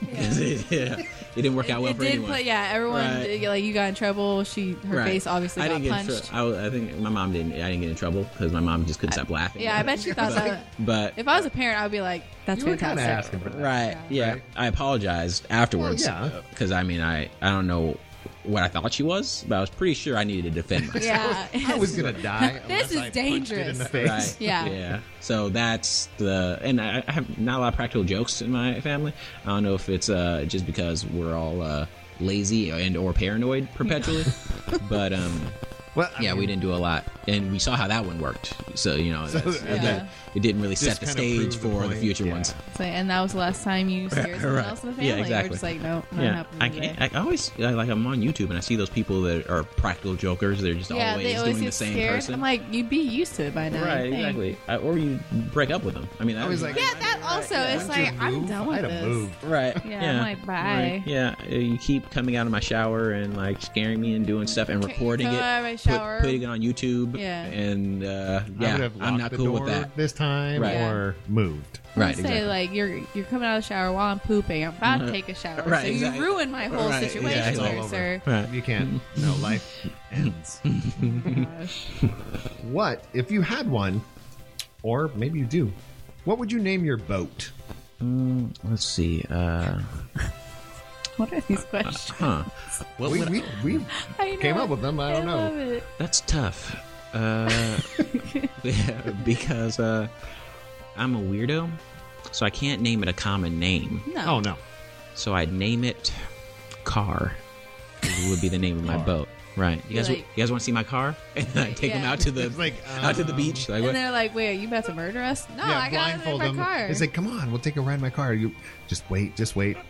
S4: Yeah. It didn't work out well
S3: It
S4: for
S3: did
S4: anyone.
S3: play. Yeah, everyone
S4: Right.
S3: like you got in trouble. Her
S4: Right.
S3: face obviously
S4: I
S3: got
S4: didn't get
S3: punched.
S4: I think my mom didn't. I didn't get in trouble because my mom just couldn't stop laughing.
S3: Yeah, I bet she thought that.
S4: But
S3: If I was a parent, I'd be like, "That's
S2: You were kind
S3: fantastic."
S2: of asking for that.
S4: right, yeah,
S2: Right.
S4: I apologized afterwards.
S2: Well, yeah.
S4: Because I mean, I don't know what I thought she was, but I was pretty sure I needed to defend myself.
S3: Yeah,
S2: I was gonna die.
S3: This
S2: unless
S3: is
S2: I punched it in
S3: dangerous.
S2: the face.
S4: Right.
S3: Yeah.
S4: Yeah. So that's and I have not a lot of practical jokes in my family. I don't know if it's just because we're all lazy and or paranoid perpetually, but
S2: Well, I
S4: yeah,
S2: mean,
S4: we didn't do a lot, and we saw how that one worked. So
S3: Yeah.
S4: it didn't really
S2: Just
S4: set the
S2: kinda
S4: stage
S2: proved the
S4: for the
S2: point.
S4: future
S2: Yeah.
S4: ones.
S3: So, and that was the last time you scared someone
S4: Right.
S3: else in the
S4: Yeah,
S3: family.
S4: exactly.
S3: You're just like, no, not
S4: Yeah,
S3: happening today.
S4: I always like I'm on YouTube and I see those people that are practical jokers. They're just
S3: Yeah, they always
S4: doing
S3: get
S4: the same
S3: scared.
S4: person.
S3: I'm like, you'd be used to it by now. I
S4: right,
S3: think.
S4: exactly. Or you break up with them. I mean, that
S2: I was like,
S3: Yeah, that also. It's
S2: Why don't
S3: like
S2: you
S3: I'm
S2: move?
S3: done with
S2: I'd have
S3: this.
S2: moved.
S4: right.
S3: Yeah, I'm like, bye.
S4: Yeah, you keep coming out of my shower and like scaring me and doing stuff and
S3: Okay,
S4: recording
S3: come
S4: it,
S3: out of my shower.
S4: putting it on YouTube.
S3: Yeah.
S4: and
S2: I would
S4: yeah,
S2: have
S4: I'm
S2: locked
S4: not
S2: the
S4: cool
S2: door
S4: with that.
S2: this time
S4: Right.
S2: or moved.
S4: Right,
S3: Say
S4: exactly.
S3: like you're coming out of the shower while I'm pooping. I'm about to take a shower.
S4: Right,
S3: so
S4: exactly.
S3: you ruined my whole
S4: Right,
S3: situation,
S4: yeah, it's all
S3: there,
S2: over.
S3: sir.
S4: Right.
S2: You can't. No, life ends.
S3: Gosh.
S2: What if you had one, or maybe you do? What would you name your boat?
S4: Let's see.
S3: What are these questions?
S4: Huh. What
S2: We,
S4: would
S2: we, we
S3: I know.
S2: came up with them. I don't know.
S3: love it.
S4: That's tough. Because I'm a weirdo, so I can't name it a common name.
S3: No.
S2: Oh no.
S4: So I'd name it Car. It would be the name of my boat. Right. You guys,
S3: Like-
S4: you guys want to see my car? And I take them
S3: Yeah.
S4: out to the
S2: It's like,
S4: out to the beach. Like,
S3: And
S4: what?
S3: they're like, "Wait, are you about to murder us?" No, I got in
S2: blindfold
S3: my
S2: them.
S3: car.
S2: It's like, come on, we'll take a ride in my car. You just wait,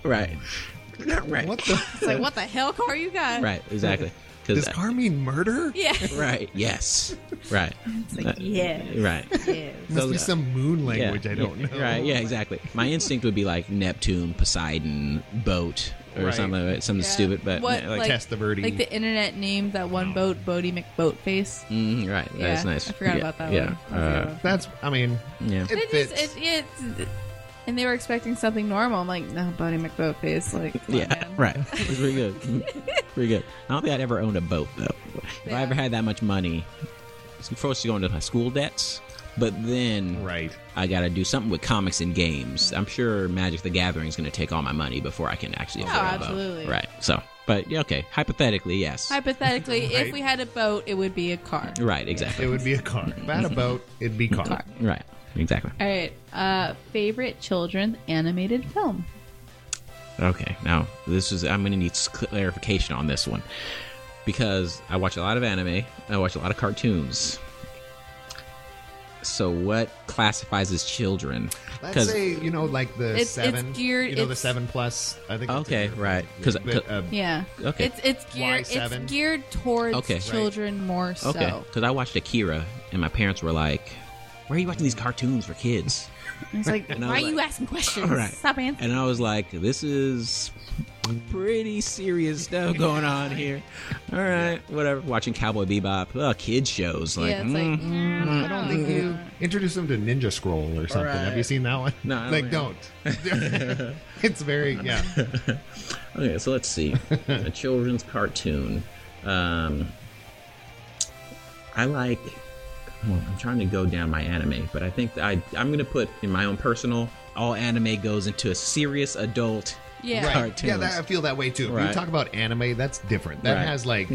S4: Right. Right.
S2: What the?
S3: It's like, what the hell car you got?
S4: Right. Exactly.
S2: Does car mean murder?
S3: Yeah.
S4: Right. Yes. Right.
S3: It's like, yeah.
S4: Right.
S3: Yeah.
S2: Must be some moon language
S4: Yeah,
S2: I don't
S4: yeah,
S2: know.
S4: Right, yeah, exactly. My instinct would be like Neptune, Poseidon, boat, or
S2: Right.
S4: something
S3: Yeah.
S4: stupid. But
S3: What,
S4: yeah,
S3: like-
S2: Test the birdie.
S3: Like the internet named that one boat, Bodie McBoatface.
S4: right,
S3: Yeah,
S4: that's nice.
S3: I forgot
S4: Yeah,
S3: about that
S4: yeah,
S3: one. That's a good one.
S2: That's. I mean,
S4: yeah.
S2: it
S3: It
S2: fits.
S3: just, it's, and they were expecting something normal. I'm like, no, Bodie McBoatface. Like, come on,
S4: Yeah,
S3: man.
S4: right. It was pretty good. Pretty good. I don't think I'd ever owned a boat though. If I ever had that much money, first to go into my school debts, but then
S2: Right.
S4: I got to do something with comics and games. I'm sure Magic the Gathering is going to take all my money before I can actually afford a
S3: absolutely.
S4: boat. Right. So, but yeah, okay. Hypothetically, yes.
S3: Hypothetically,
S2: Right.
S3: if we had a boat, it would be a car.
S4: Right. Exactly.
S2: It would be a car. If I had a boat, it'd be car.
S3: Car.
S4: Right. Exactly.
S3: All right. Favorite children's animated film?
S4: Okay, now I'm going to need clarification on this one because I watch a lot of anime, I watch a lot of cartoons. So what classifies as children?
S2: Let's say like the
S3: It's
S2: 7.
S3: geared-
S2: the
S3: it's-
S2: 7+. I think. that's
S4: Okay,
S2: it.
S4: right. 'Cause-
S3: Yeah.
S4: Okay.
S3: It's geared.
S2: Y7.
S3: It's geared towards
S4: Okay.
S3: children more so.
S4: Okay, because I watched Akira and my parents were like, why are you watching these cartoons for kids?
S3: And it's like,
S4: And I
S3: why
S4: was
S3: are you
S4: like,
S3: asking questions?
S4: all right.
S3: Stop answering.
S4: And I was like, this is pretty serious stuff going on here. All right, whatever. Watching Cowboy Bebop, kids shows. Like,
S3: Yeah, it's like,
S2: I don't think you introduce them to Ninja Scroll or something.
S4: Right.
S2: Have you seen that one?
S4: No, I
S2: like
S4: don't.
S2: It's very
S4: Okay, so let's see. A children's cartoon. I like. I'm trying to go down my anime, but I think I'm going to put in my own personal. All anime goes into a serious adult
S3: Yeah.
S4: cartoons.
S2: Yeah, I feel that way too. When
S4: Right.
S2: you talk about anime, that's different. That
S4: Right.
S2: has like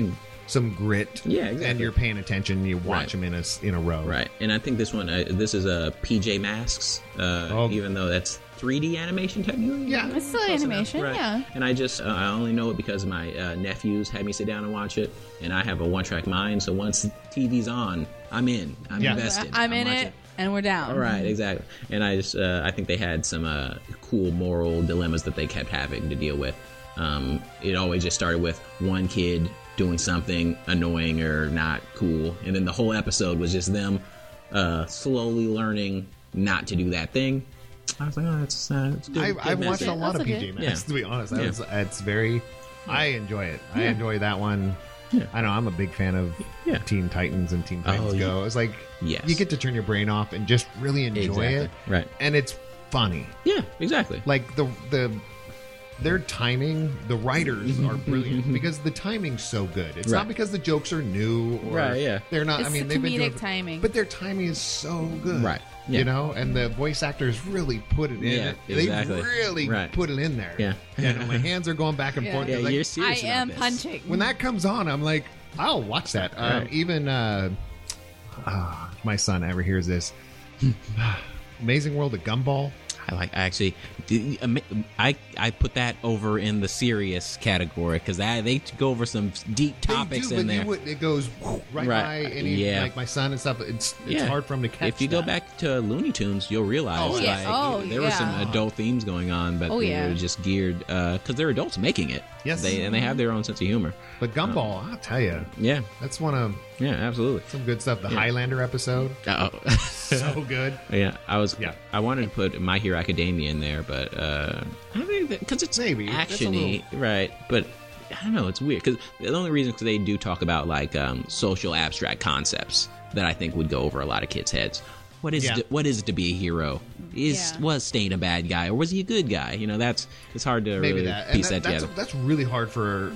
S2: some grit.
S4: Yeah, exactly.
S2: And you're paying attention. You watch
S4: Right.
S2: them in a row.
S4: Right, and I think this one, this is a PJ Masks, even though that's 3D animation technically.
S2: Yeah.
S3: It's still
S4: Close
S3: animation,
S4: enough, right.
S3: yeah.
S4: And I just, I only know it because my nephews had me sit down and watch it, and I have a one-track mind, so once TV's on, I'm in. I'm
S2: Yeah.
S4: invested.
S3: I'm in
S4: watching.
S3: it, and we're down.
S4: All right, exactly. And I just, I think they had some cool moral dilemmas that they kept having to deal with. It always just started with one kid doing something annoying or not cool, and then the whole episode was just them slowly learning not to do that thing. I was like, oh, it's good.
S2: I've watched a lot of
S3: That's okay.
S2: PJ Masks, to be honest. It's very. I enjoy it. I
S4: Yeah.
S2: enjoy that one.
S4: Yeah.
S2: I know I'm a big fan of
S4: Yeah.
S2: Teen Titans and Teen Titans
S4: Oh,
S2: Go. It's like
S4: Yes.
S2: you get to turn your brain off and just really enjoy
S4: Exactly.
S2: it,
S4: Right.
S2: and it's funny.
S4: Yeah, exactly.
S2: Like their timing, the writers are brilliant because the timing's so good. It's
S4: Right.
S2: not because the jokes are new or
S4: Right, yeah.
S2: they're not.
S3: It's
S2: I mean,
S3: the
S2: they've been doing
S3: comedic timing.
S2: but their timing is so good.
S4: Right. Yeah.
S2: You know, and the voice actors really put it in.
S4: Yeah, exactly.
S2: They really
S4: Right.
S2: put it in there.
S4: Yeah.
S2: And my hands are going back and
S3: Yeah.
S2: forth.
S4: Yeah,
S2: Like,
S4: you're
S3: I
S4: serious about
S3: am
S4: this.
S3: punching.
S2: when that comes on, I'm like, I'll watch that.
S4: Right.
S2: Even if my son ever hears this, Amazing World of Gumball.
S4: I put that over in the serious category because they go over some deep topics
S2: They do,
S4: in
S2: but
S4: there.
S2: it goes right
S4: Right.
S2: by any
S4: Yeah.
S2: like my son and stuff. It's
S4: Yeah.
S2: hard for him to catch.
S4: If you go
S2: that.
S4: back to Looney Tunes, you'll realize
S2: Oh,
S3: yeah.
S4: like
S3: Oh,
S4: there were some
S3: yeah.
S4: adult themes going on, but
S3: Oh,
S4: they
S3: yeah.
S4: were just geared because they're adults making it.
S2: Yes.
S4: they have their own sense of humor.
S2: But Gumball, I'll tell you,
S4: Yeah,
S2: that's one of
S4: yeah, absolutely.
S2: some good stuff. The Highlander episode, so good.
S4: Yeah,
S2: Yeah.
S4: I wanted to put My Hero Academia in there, but I think because it's
S2: Maybe. That's a
S4: actiony, right? But I don't know, it's weird because the only reason because they do talk about like social abstract concepts that I think would go over a lot of kids' heads. What is
S2: Yeah.
S4: what is it to be a hero? Was Stain a bad guy or was he a good guy? You know, it's hard to
S2: Maybe
S4: really
S2: that.
S4: piece
S2: And
S4: that together.
S2: that's really hard for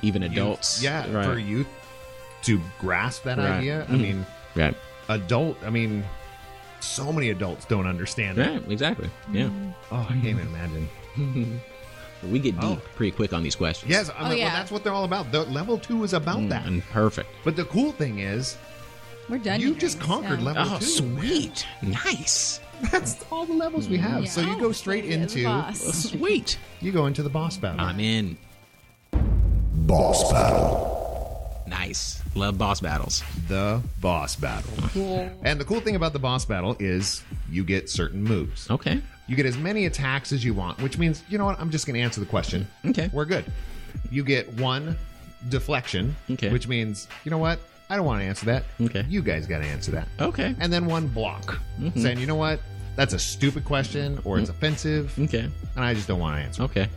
S4: Even
S2: youth.
S4: adults,
S2: Yeah,
S4: right.
S2: for youth to grasp that
S4: Right.
S2: idea. I
S4: Mhm.
S2: mean,
S4: Right,
S2: so many adults don't understand it.
S4: right, exactly. Yeah,
S2: Oh, I can't even imagine.
S4: we get deep
S2: Oh.
S4: pretty quick on these questions.
S2: Yes, well,
S3: yeah.
S2: that's what they're all about. The level 2 is about that.
S4: And perfect.
S2: But the cool thing is,
S3: We're done.
S2: you just conquered level
S4: Oh,
S2: 2.
S4: sweet, nice.
S2: That's all the levels we have.
S3: Yeah.
S2: So you go straight
S3: Yeah, the
S2: into
S3: boss.
S4: Sweet.
S2: you go into the boss battle.
S4: I'm in.
S6: Boss battle.
S4: Nice. Love boss battles.
S2: The boss battle. And the cool thing about the boss battle is you get certain moves.
S4: Okay.
S2: You get as many attacks as you want, which means, you know what, I'm just going to answer the question.
S4: Okay.
S2: We're good. You get one deflection,
S4: Okay.
S2: which means, you know what, I don't want to answer that.
S4: Okay.
S2: You guys got to answer that.
S4: Okay.
S2: And then one block, saying, you know what, that's a stupid question or it's offensive,
S4: Okay.
S2: and I just don't want to answer.
S4: Okay.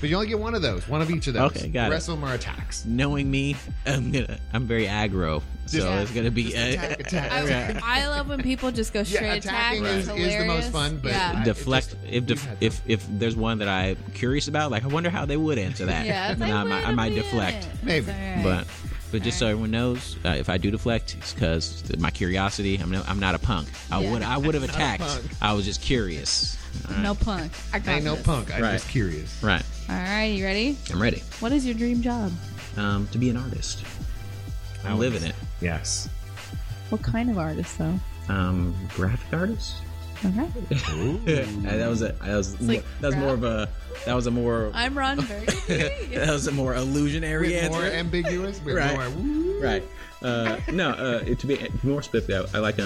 S2: But you only get one of those, one of each of those.
S4: Okay, got
S2: the
S4: it.
S2: rest of them are attacks.
S4: Knowing me, I'm very aggro, so
S2: Just-
S4: it's gonna be
S2: Just attack.
S3: I love when people just go straight attack.
S2: attacking
S3: It's
S2: is the most
S3: hilarious.
S2: fun, but
S3: yeah.
S4: deflect.
S2: It just-
S4: If there's one that I'm curious about, like I wonder how they would answer that.
S3: Yeah, it's
S4: then
S3: like,
S4: I might deflect.
S2: Maybe.
S3: It's all right.
S4: But just so everyone knows, if I do deflect, it's because my curiosity. I'm not a punk. I
S3: Yeah.
S4: would have attacked.
S2: punk.
S4: I was just curious.
S3: No punk. I got
S2: Ain't no
S3: this.
S2: punk. I'm
S4: Right.
S2: just curious.
S4: Right.
S3: All right, you ready?
S4: I'm ready.
S3: What is your dream job?
S4: To be an artist. I live in it.
S2: Yes.
S3: What kind of artist, though?
S4: Graphic artist.
S3: Okay.
S4: That was a more
S3: I'm Ron Burgundy.
S4: that was a more illusionary
S2: With
S4: answer.
S2: more ambiguous. With
S4: Right.
S2: more, woo.
S4: Right. To be more specific, I like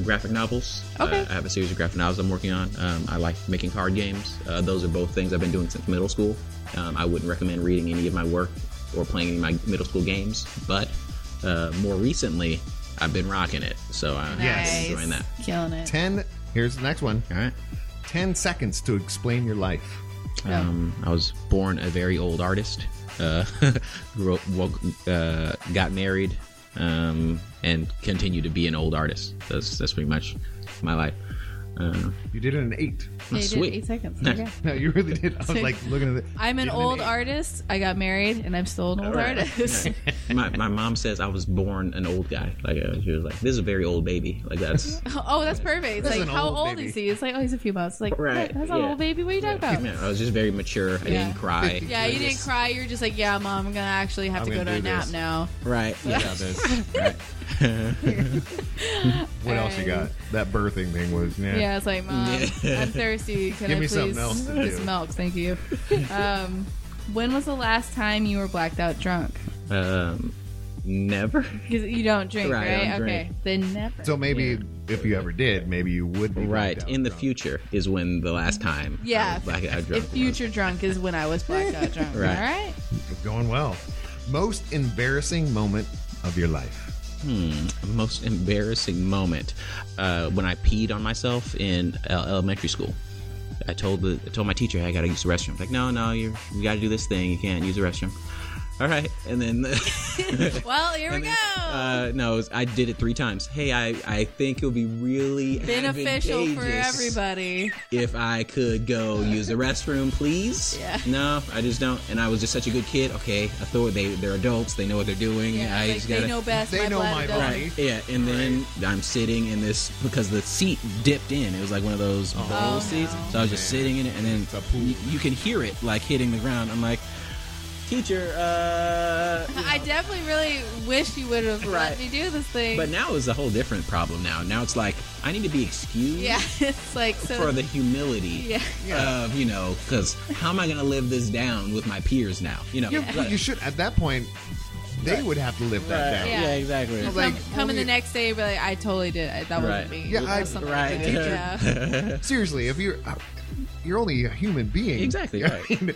S4: graphic novels.
S3: Okay.
S4: I have a series of graphic novels I'm working on. I like making card games. Those are both things I've been doing since middle school. I wouldn't recommend reading any of my work or playing any of my middle school games, but more recently, I've been rocking it. So I'm
S3: Nice.
S4: enjoying that.
S3: Killing it.
S2: 10. Here's the next one.
S4: All right.
S2: 10 seconds to explain your life.
S4: I was born a very old artist. Got married, and continue to be an old artist. That's pretty much my life.
S2: You did it in 8.
S3: Yeah, you
S4: Sweet.
S3: did 8 seconds. There you go.
S2: No, you really did. I was like looking at it.
S3: I'm an old artist. I got married, and I'm still an old artist.
S4: my mom says I was born an old guy. Like she was like, "This is a very old baby." Like that's
S3: Oh, that's perfect. It's
S2: This is
S3: like,
S2: an
S3: how
S2: old
S3: old
S2: baby.
S3: is he? It's like, oh, he's a few months. It's like,
S4: Right,
S3: that's not
S4: yeah.
S3: an old baby. What are you talking about?
S4: I was just very mature. I didn't cry.
S3: Yeah, you didn't cry. You're just like, yeah, mom, I'm gonna actually have
S2: I'm
S3: to go to
S2: gonna
S3: a
S2: do
S3: nap
S2: this.
S3: now.
S4: Right. Yeah.
S2: Right. What else you got? That birthing thing was.
S3: Yeah, it's like, mom, I'm thirsty. Can
S2: Give
S3: I
S2: me
S3: please
S2: something else to do.
S3: some milk? Thank you. When was the last time you were blacked out drunk?
S4: Never.
S3: Because you don't drink,
S4: Right, I
S3: right?
S4: don't
S3: Okay,
S4: drink.
S3: then never.
S2: So maybe if you ever did, maybe you would be
S4: Right.
S2: blacked out
S4: In the
S2: drunk.
S4: future is when the last time. I
S3: Yeah.
S4: was blacked out drunk
S3: If future drunk is when I was blacked out drunk.
S4: Right.
S3: All right.
S2: Going well. Most embarrassing moment of your life.
S4: Most embarrassing moment when I peed on myself in elementary school. I told my teacher, hey, I gotta use the restroom. Like, no, you gotta do this thing. You can't use the restroom. All right, and then
S3: Well, here we go.
S4: no, I did it 3 times. Hey, I think it would be really
S3: Beneficial for
S4: advantageous
S3: everybody.
S4: if I could go use the restroom, please.
S3: Yeah.
S4: No, I just don't. And I was just such a good kid. Okay, I thought they're adults. They know what they're doing.
S3: Yeah,
S4: I
S3: like,
S4: just
S3: they
S4: gotta.
S3: know best.
S2: They
S3: my
S2: know
S3: bladder
S2: my
S3: doesn't.
S2: body.
S4: Yeah, and then I'm sitting in this because the seat dipped in. It was like one of those bowl seats.
S3: no.
S4: So I was just sitting in it, and then
S2: a pool.
S4: you can hear it like hitting the ground. I'm like, teacher,
S3: I definitely really wish you would have let me do this thing.
S4: but now it's a whole different problem. Now it's like I need to be excused.
S3: yeah, it's like so.
S4: For the humility
S3: Yeah.
S4: of, because how am I going to live this down with my peers now?
S2: But you should, at that point, they would have to live that down.
S3: Yeah.
S4: Yeah, exactly.
S3: Come,
S2: Like,
S3: come in the
S2: only-
S3: next day and be like, I totally did it. That wasn't me.
S2: Yeah,
S3: That was something I
S4: right.
S3: did. Yeah.
S2: Seriously, if you're only a human being.
S4: Exactly, right.
S2: I mean,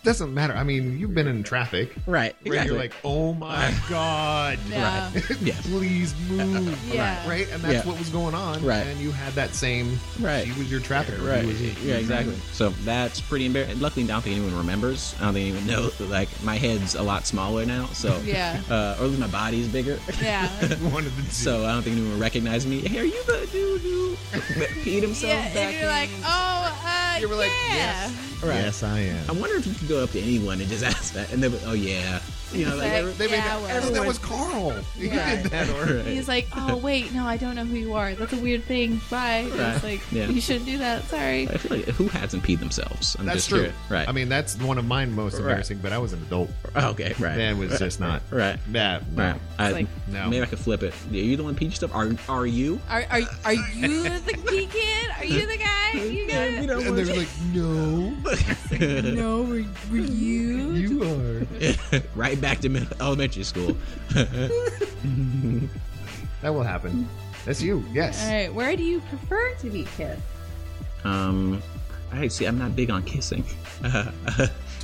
S2: doesn't matter. I mean, you've been in traffic.
S4: Right.
S2: Where
S4: Exactly.
S2: you're like, oh my God.
S3: Yeah.
S4: Yes.
S2: Please move.
S3: Yeah.
S2: Right? And that's
S4: Yeah.
S2: what was going on.
S4: Right.
S2: And you had that same.
S4: Right.
S2: She was your trafficker.
S4: Right.
S2: He was
S4: Yeah, exactly. So that's pretty embarrassing. Luckily, I don't think anyone remembers. I don't think anyone knows. Like, my head's a lot smaller now. So,
S3: Yeah.
S4: or at least my body's bigger.
S3: Yeah.
S2: one of the two.
S4: So I don't think anyone will recognize me. Hey, are you the dude who peed himself
S3: Yeah,
S4: back
S3: and you're like,
S4: in?
S2: You were like,
S3: yeah.
S4: Right.
S2: Yes, I am.
S4: I wonder if you could go up to anyone and just ask that, and they'll be, oh yeah,
S3: Like,
S2: They made
S3: yeah,
S2: that,
S3: well.
S2: that was Carl. You
S3: Yeah.
S2: did that. Or,
S3: He's like, oh wait, no, I don't know who you are. That's a weird thing. Bye.
S4: Right.
S3: It's like,
S4: Yeah.
S3: you shouldn't do that. Sorry.
S4: I feel like who hasn't peed themselves? I'm
S2: that's
S4: just
S2: true.
S4: curious. Right.
S2: I mean, that's one of mine most
S4: Right.
S2: embarrassing, but I was an adult.
S4: okay, right.
S2: That was just not.
S4: Right.
S2: That. No.
S4: Right.
S3: like-
S2: No.
S4: Maybe I could flip it. Are you the one peed yourself? Are you?
S3: Are you the key kid? Are you the guy? You got it?
S2: And they were like, no,
S3: No, were you?
S2: you are.
S4: Right back to elementary school.
S2: That will happen. That's you. Yes.
S3: All right. Where do you prefer to be kissed?
S4: I see. I'm not big on kissing.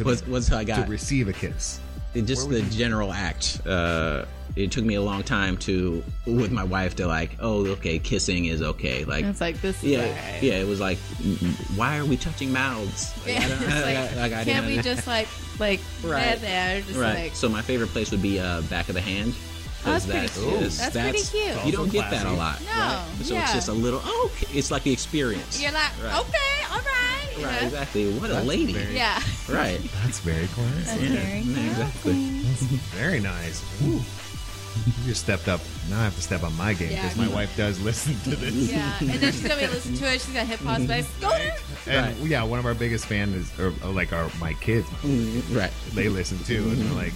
S4: Was how I
S2: To
S4: got
S2: receive a kiss.
S4: just the general act. It took me a long time with my wife to like, oh, okay, kissing is okay. Like,
S3: It's like this. Is
S4: yeah,
S3: all right.
S4: yeah. It was like, why are we touching mouths? Like,
S3: Yeah,
S4: I don't-
S3: it's like,
S4: I
S3: can't
S4: didn't-
S3: we just like
S4: Right.
S3: there? Just
S4: Right.
S3: like.
S4: So my favorite place would be back of the hand.
S3: Oh, that's pretty
S2: cool.
S3: That's pretty cute.
S4: You don't
S2: Also
S4: get that a
S2: classy.
S4: lot.
S3: No,
S4: right? So
S3: yeah.
S4: it's just a little. Oh, okay. It's like the experience.
S3: You're like,
S4: Right.
S3: okay, all right. you
S4: Right.
S3: know?
S4: Exactly. What a
S2: That's
S4: lady.
S2: very-
S3: Yeah.
S4: Right.
S2: That's very classy.
S3: That's
S4: Yeah,
S3: very
S4: yeah, exactly.
S2: Very nice. Ooh. You just stepped up. Now I have to step on my game because
S3: Yeah.
S2: my wife does listen to this.
S3: Yeah, and then she's gonna be listening to it. She's gonna hit pause. Like, go there.
S2: And
S4: Right.
S2: yeah, one of our biggest fans is my kids.
S4: Right.
S2: They listen too, and they're like,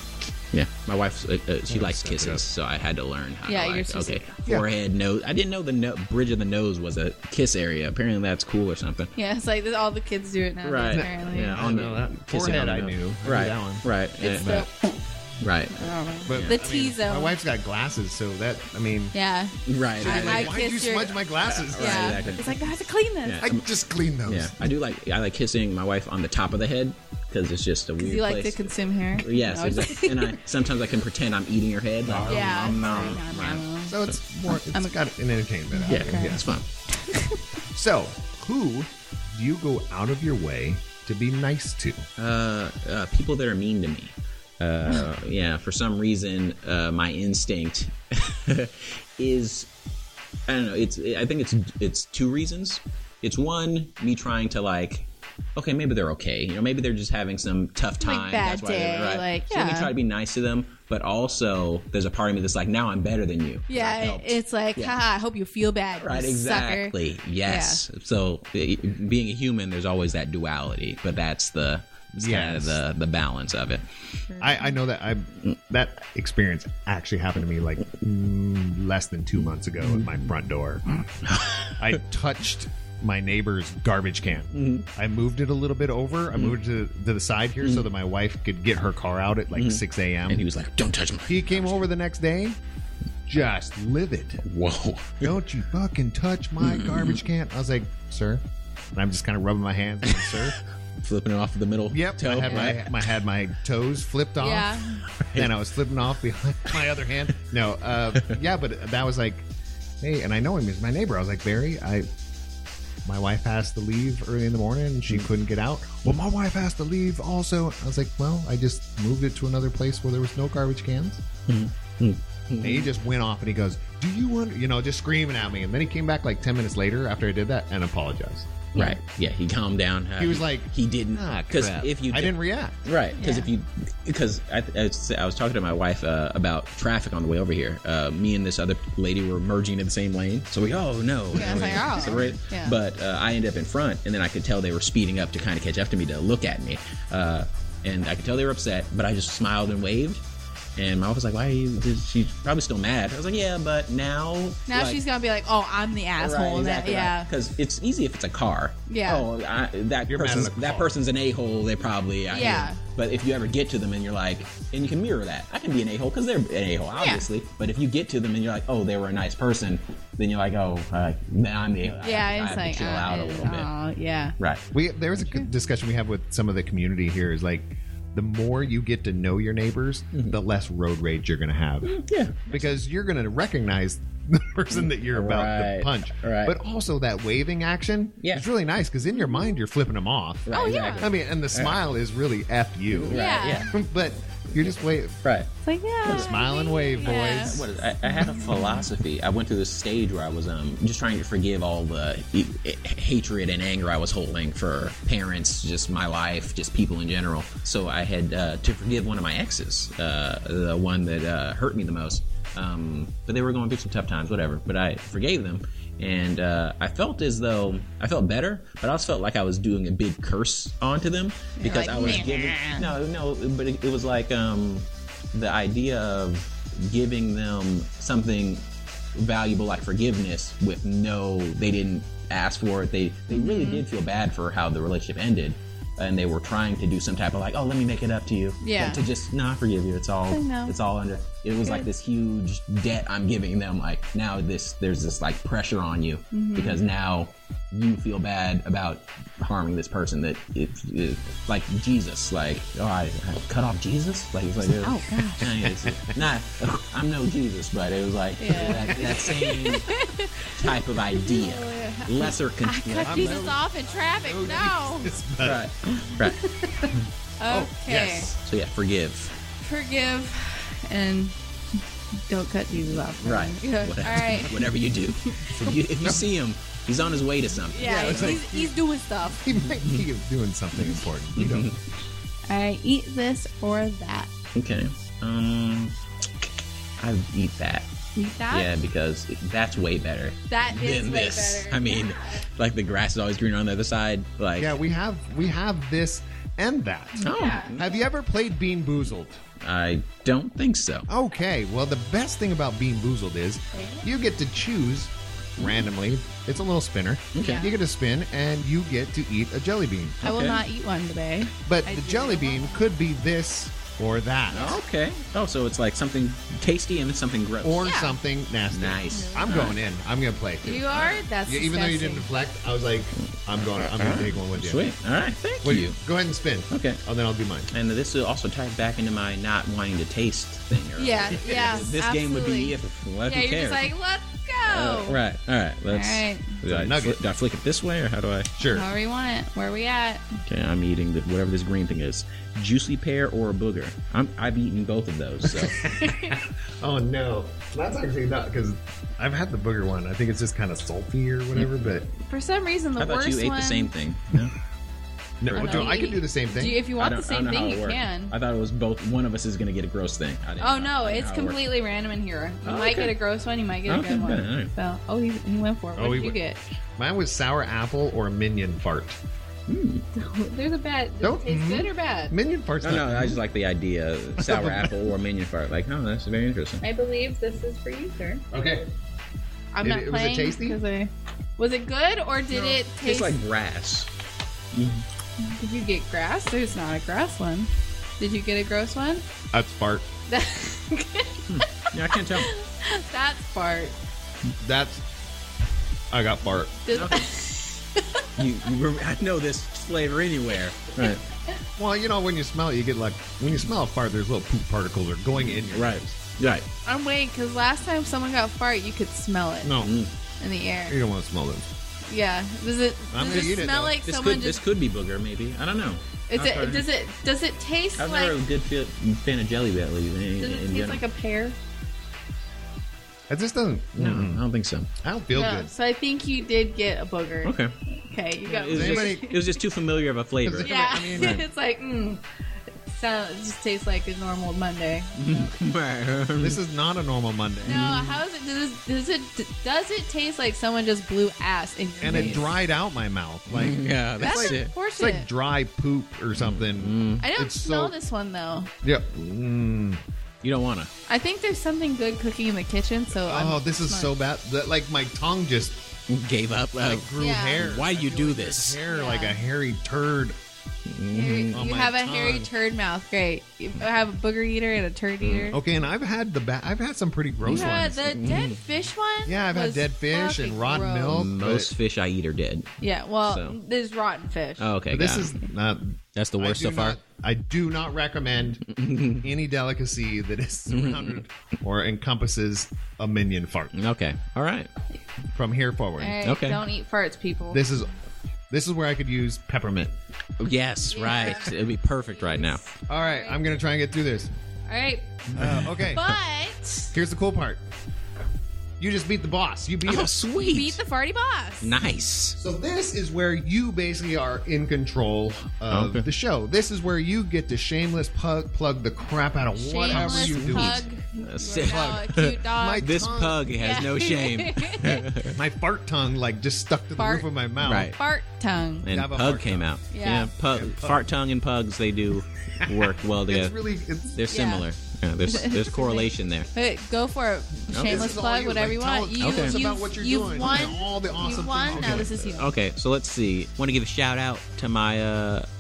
S4: Yeah, my wife, she likes
S2: suck it up.
S4: kisses, so I had to learn how
S3: Yeah,
S4: to
S3: you're
S4: like,
S3: supposed
S4: okay,
S3: to-
S2: Yeah.
S4: forehead, nose. I didn't know the bridge of the nose was a kiss area. Apparently that's cool or something.
S3: Yeah, it's like all the kids do it now.
S4: Right.
S3: Apparently.
S4: Yeah,
S2: I
S4: on
S2: know that.
S4: kissing
S2: Forehead,
S4: on the
S2: I
S4: nose.
S2: knew. I knew
S4: Right.
S2: that one.
S4: Right.
S3: It's
S4: yeah,
S3: the
S4: right.
S2: But
S3: The
S2: I mean,
S3: T-zone.
S2: My wife's got glasses, so that
S3: yeah.
S4: Right.
S3: I
S2: like, why'd you
S3: kiss your-
S2: smudge my glasses?
S3: Yeah.
S4: exactly.
S3: It's like I have to clean this.
S4: Yeah.
S2: I just cleaned those.
S4: Yeah, I like kissing my wife on the top of the head because it's just a weird
S3: You like
S4: place.
S3: to consume hair?
S4: Yes,
S3: No,
S4: exactly. And sometimes I can pretend I'm eating your head. Like,
S3: Yeah.
S4: right.
S2: So it's more. It's got an entertainment.
S4: Yeah,
S2: aspect.
S4: it's fun.
S2: So, who do you go out of your way to be nice to?
S4: People that are mean to me. Yeah, for some reason, my instinct is, I don't know. I think it's two reasons. It's one, me trying to like, okay, maybe they're okay. You know, maybe they're just having some tough time.
S3: Like bad day.
S4: Right.
S3: Like,
S4: So let me
S3: yeah.
S4: try to be nice to them. But also, there's a part of me that's like, now I'm better than you.
S3: Yeah, it's like, haha, I hope you feel bad.
S4: Right,
S3: you
S4: exactly.
S3: Sucker.
S4: Yes. Yeah. So being a human, there's always that duality, but that's kind of the balance of it.
S2: I know that that experience actually happened to me like less than 2 months ago at my front door. I touched my neighbor's garbage can. I moved it a little bit over. I moved it to the side here so that my wife could get her car out at like 6 a.m.
S4: And he was like, don't touch him.
S2: He came over the next day, just livid.
S4: Whoa.
S2: Don't you fucking touch my garbage can. I was like, sir. And I'm just kind of rubbing my hands like, sir.
S4: Flipping it off of the middle toe.
S2: I had my toes flipped off.
S3: Yeah.
S2: And I was flipping off behind my other hand. No, but that was like, hey, and I know him as my neighbor. I was like, Barry, my wife has to leave early in the morning and she couldn't get out. Well, my wife has to leave also. I was like, well, I just moved it to another place where there was no garbage cans. And he just went off and he goes, do you want, just screaming at me. And then he came back like 10 minutes later after I did that and apologized.
S4: Right. Yeah, he calmed down.
S2: He was like,
S4: he didn't. Because if you
S2: I didn't react.
S4: Right. Because I was talking to my wife about traffic on the way over here. Me and this other lady were merging in the same lane. So we, oh no.
S3: Yeah, it's like, oh.
S4: So
S3: Yeah.
S4: But I ended up in front, and then I could tell they were speeding up to kind of catch up to me to look at me. And I could tell they were upset, but I just smiled and waved. And my wife was like, why are you, she's probably still mad. I was like, yeah, but now like,
S3: she's going to be like, oh, I'm the asshole.
S4: Right, exactly,
S3: Yeah.
S4: Because it's easy if it's a car.
S3: Yeah.
S4: Oh, that person's an a-hole. They probably.
S3: Yeah.
S4: But if you ever get to them and you're like, and you can mirror that. I can be an a-hole because they're an a-hole, obviously. Yeah. But if you get to them and you're like, oh, they were a nice person, then you're like, oh, then I'm the a-hole.
S3: Yeah,
S4: I
S3: it's
S4: have
S3: like,
S4: to chill out a little bit.
S3: Oh, yeah.
S4: Right.
S2: There was a discussion we have with some of the community here is like, the more you get to know your neighbors, the less road rage you're going to have.
S4: Yeah.
S2: Because you're going to recognize the person that you're about to punch.
S4: Right.
S2: But also that waving action is really nice because in your mind, you're flipping them off.
S4: Right, exactly.
S2: I mean, and the smile is really F you.
S3: Yeah.
S2: But you're just waving.
S4: Right.
S3: It's like, yeah.
S2: Smile and wave, boys.
S4: I had a philosophy. I went through this stage where I was just trying to forgive all the hatred and anger I was holding for parents, just my life, just people in general. So I had to forgive one of my exes, the one that hurt me the most. But they were going through some tough times, whatever. But I forgave them. And I felt as though I felt better, but I also felt like I was doing a big curse onto them because
S3: like,
S4: I was giving. No, but it was like the idea of giving them something valuable like forgiveness with they didn't ask for it. They really did feel bad for how the relationship ended. And they were trying to do some type of like, oh, let me make it up to you.
S3: Yeah.
S4: To just, I forgive you. It's all under. It was like this huge debt I'm giving them. Like now there's this like pressure on you because now you feel bad about harming this person that it's like Jesus. Like, oh, I cut off Jesus. Like it's like,
S3: oh gosh.
S4: It's not. I'm no Jesus, but it was like that same type of idea. Lesser.
S3: I cut Jesus off in traffic. No.
S4: Right.
S3: Okay.
S2: Yes.
S4: So yeah, forgive
S3: and don't cut Jesus off.
S4: Right.
S3: Yeah. All right.
S4: Whatever you do, if you see him, he's on his way to something.
S3: Yeah, he's doing stuff.
S2: He might be doing something important. You don't.
S3: All right, eat this or that.
S4: Okay. I eat that.
S3: Eat that?
S4: Yeah, because that's way better.
S3: That is
S4: than
S3: way
S4: this.
S3: better.
S4: I mean, like the grass is always greener on the other side. Like
S2: Yeah, we have this and that.
S4: Oh,
S2: Have you ever played Bean Boozled?
S4: I don't think so.
S2: Okay, well, the best thing about Bean Boozled is you get to choose randomly. It's a little spinner.
S3: Okay.
S2: You get to spin, and you get to eat a jelly bean.
S3: I will not eat one today.
S2: But the jelly bean could be this or that.
S4: Okay. Oh, so it's like something tasty and then something gross.
S2: Or something nasty.
S4: Nice.
S2: I'm going in. I'm going to play.
S3: You are? That's
S2: Yeah, even though you didn't
S3: disgusting.
S2: deflect, I was like, I'm going to take one with you.
S4: Sweet. All right. Thank
S2: What do
S4: you.
S2: Go ahead and spin.
S4: Okay.
S2: Oh, then I'll do mine.
S4: And this will also tie back into my not wanting to taste thing.
S3: Yeah, yeah.
S4: This game would be if. What,
S3: Yeah,
S4: who
S3: you're
S4: cares?
S3: just like, let's go.
S4: Right. All right. Let's.
S3: All right.
S4: Do I flick it this way or how do I?
S2: Sure.
S3: However you want it. Where are we at?
S4: Okay, I'm eating whatever this green thing is. Juicy pear or a booger. I've eaten both of those. So.
S2: Oh, no. That's actually not, because I've had the booger one. I think it's just kind of salty or whatever, but...
S3: For some reason, the
S4: I thought
S3: worst
S4: you ate
S3: one.
S4: the same thing. No?
S2: No,
S3: Oh, no,
S2: I can do the same thing.
S3: If you want the same
S4: I don't know
S3: thing,
S4: how it
S3: you
S4: worked.
S3: can.
S4: I thought it was both. One of us is going to get a gross thing. I didn't
S3: Oh
S4: know-
S3: no,
S4: I didn't
S3: it's
S4: know how it worked.
S3: completely random in here. You
S4: Oh,
S3: might
S4: okay.
S3: get a gross one, you might get a
S4: Okay,
S3: good one.
S4: good, all right.
S3: So, he went for it. What did you get?
S2: Mine was sour apple or minion fart.
S3: There's a bad. Does
S2: Don't-
S3: it taste good or bad?
S2: Minion fart's
S4: No, I just like the idea. Sour apple or minion fart. Like, oh, that's very interesting.
S3: I believe this is for you, sir.
S2: Okay.
S3: I'm not
S2: Was it
S3: playing.
S2: tasty?
S3: Was it good or did it taste?
S4: Tastes like grass.
S3: Did you get grass? There's not a grass one. Did you get a gross one?
S2: That's fart.
S4: Yeah, I can't tell.
S3: That's fart.
S2: I got fart.
S4: I know this flavor anywhere. Right.
S2: Well, you know, when you smell it, you get like, when you smell a fart, there's little poop particles that are going in your
S4: Right.
S2: nose.
S4: Right.
S3: I'm waiting because last time someone got fart, you could smell it
S2: No,
S3: in the air.
S2: you don't want to smell those.
S3: Yeah. Does it
S2: I'm gonna eat it,
S3: smell
S2: though.
S3: like
S4: This
S3: someone
S4: could
S3: just?
S4: be booger, maybe. I don't know.
S3: Does it taste
S4: I was
S3: like?
S4: never a good fan of Jelly Belly.
S3: Does it taste like a pear?
S2: It just doesn't.
S4: No, I don't think so.
S2: I don't feel
S3: No.
S2: good.
S3: So I think you did get a booger.
S4: Okay.
S3: Okay, you got.
S4: It was just too familiar of a flavor.
S3: Yeah,
S2: I mean-
S3: it's like it just tastes like a normal Monday.
S2: This is not a normal Monday.
S3: No, how is it? Does it taste like someone just blew ass in your
S2: And
S3: face?
S2: it dried out my mouth. Like,
S4: Yeah,
S3: That's
S4: that's it.
S2: it's
S3: unfortunate.
S2: like dry poop or something.
S3: I don't
S2: it's
S3: smell
S2: so-
S3: this one though.
S2: Yeah.
S4: You don't want to.
S3: I think there's something good cooking in the kitchen. So
S2: Oh, this is so bad. That, like, my tongue just
S4: Gave up.
S2: grew
S3: Yeah.
S2: hair.
S4: Why do
S2: I
S4: you
S2: feel
S4: do
S2: like
S4: this?
S2: there's hair,
S3: Yeah.
S2: like a hairy turd.
S3: You
S2: on my
S3: have a hairy
S2: tongue.
S3: turd mouth. Great. You have a booger eater and a turd eater.
S2: Okay, and I've had I've had some pretty gross
S3: Yeah,
S2: ones.
S3: the dead fish one.
S2: Yeah, I've had
S3: was
S2: dead fish and
S3: fucking
S2: rotten
S3: gross.
S2: milk.
S4: Most fish I eat are dead.
S3: Yeah, well,
S4: So.
S3: there's rotten fish.
S4: Oh, okay.
S2: But this
S4: got
S2: is
S4: it.
S2: not.
S4: That's the worst so far.
S2: I do not recommend any delicacy that is surrounded or encompasses a minion fart.
S4: Okay. All right.
S2: From here forward,
S3: All right,
S4: Okay.
S3: don't eat farts, people.
S2: this is where I could use peppermint.
S4: Yes.
S3: Yeah.
S4: Right. It'd be perfect right now.
S2: All right, I'm gonna try and get through this.
S3: All right,
S2: Okay,
S3: but
S2: here's the cool part. You just beat the boss. You beat
S4: Oh,
S2: us.
S4: sweet.
S3: beat the farty boss.
S4: Nice.
S2: So this is where you basically are in control of
S4: Okay.
S2: the show. This is where you get to shameless plug the crap out of whatever
S3: Shameless
S2: you do.
S3: pug.
S4: That's
S3: You are now a cute dog.
S2: My
S4: This
S2: tongue.
S4: pug has no shame.
S2: My fart tongue like just stuck to the
S3: Fart.
S2: roof of my mouth.
S4: Right.
S3: Fart tongue.
S4: And
S2: Have a
S4: pug
S2: fart
S4: came
S2: tongue.
S4: out.
S3: Yeah.
S4: Pug, fart tongue and pugs, they do work well together. They're similar. Yeah, there's correlation there.
S3: But go for it.
S2: This
S3: Shameless
S2: is all
S3: plug,
S2: you.
S3: whatever
S2: Like,
S3: you
S2: tell
S3: want.
S2: us about what you're
S3: you've
S2: doing
S3: won.
S2: and all the awesome
S3: You've won.
S2: things.
S3: Now
S2: Okay.
S3: this is you.
S4: Okay, so let's see. Want to give a shout out to my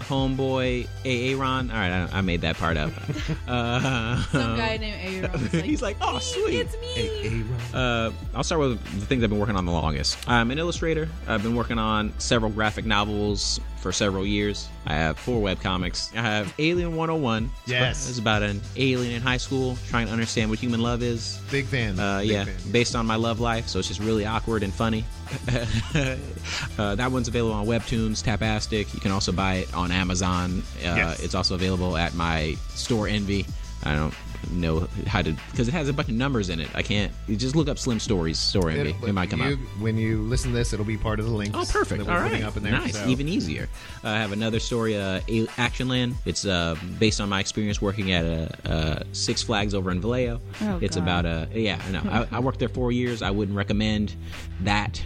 S4: homeboy Aaron. All right, I made that part up.
S3: Some guy named Ariel.
S4: He's like, oh, sweet.
S3: It's me.
S4: I'll start with the things I've been working on the longest. I'm an illustrator. I've been working on several graphic novels for several years. I have 4 webcomics. I have Alien 101.
S2: Yes.
S4: It's about an alien in high school trying to understand what human love is.
S2: Big fan. Big
S4: Yeah,
S2: fan.
S4: based on my love life, so it's just really awkward and funny. That one's available on Webtoons, Tapastic. You can also buy it on Amazon.
S2: Yes.
S4: It's also available at my store Envy. I don't know how to, because it has a bunch of numbers in it. I can't. You just look up Slim Stories store Envy. It might come up.
S2: When you listen to this, it'll be part of the links.
S4: Oh, perfect.
S2: That we're
S4: All
S2: putting
S4: right.
S2: up in there.
S4: Nice.
S2: So-
S4: Even easier. I have another story, Actionland. It's based on my experience working at Six Flags over in Vallejo.
S3: Oh,
S4: it's
S3: God.
S4: about I know. I worked there 4 years. I wouldn't recommend that.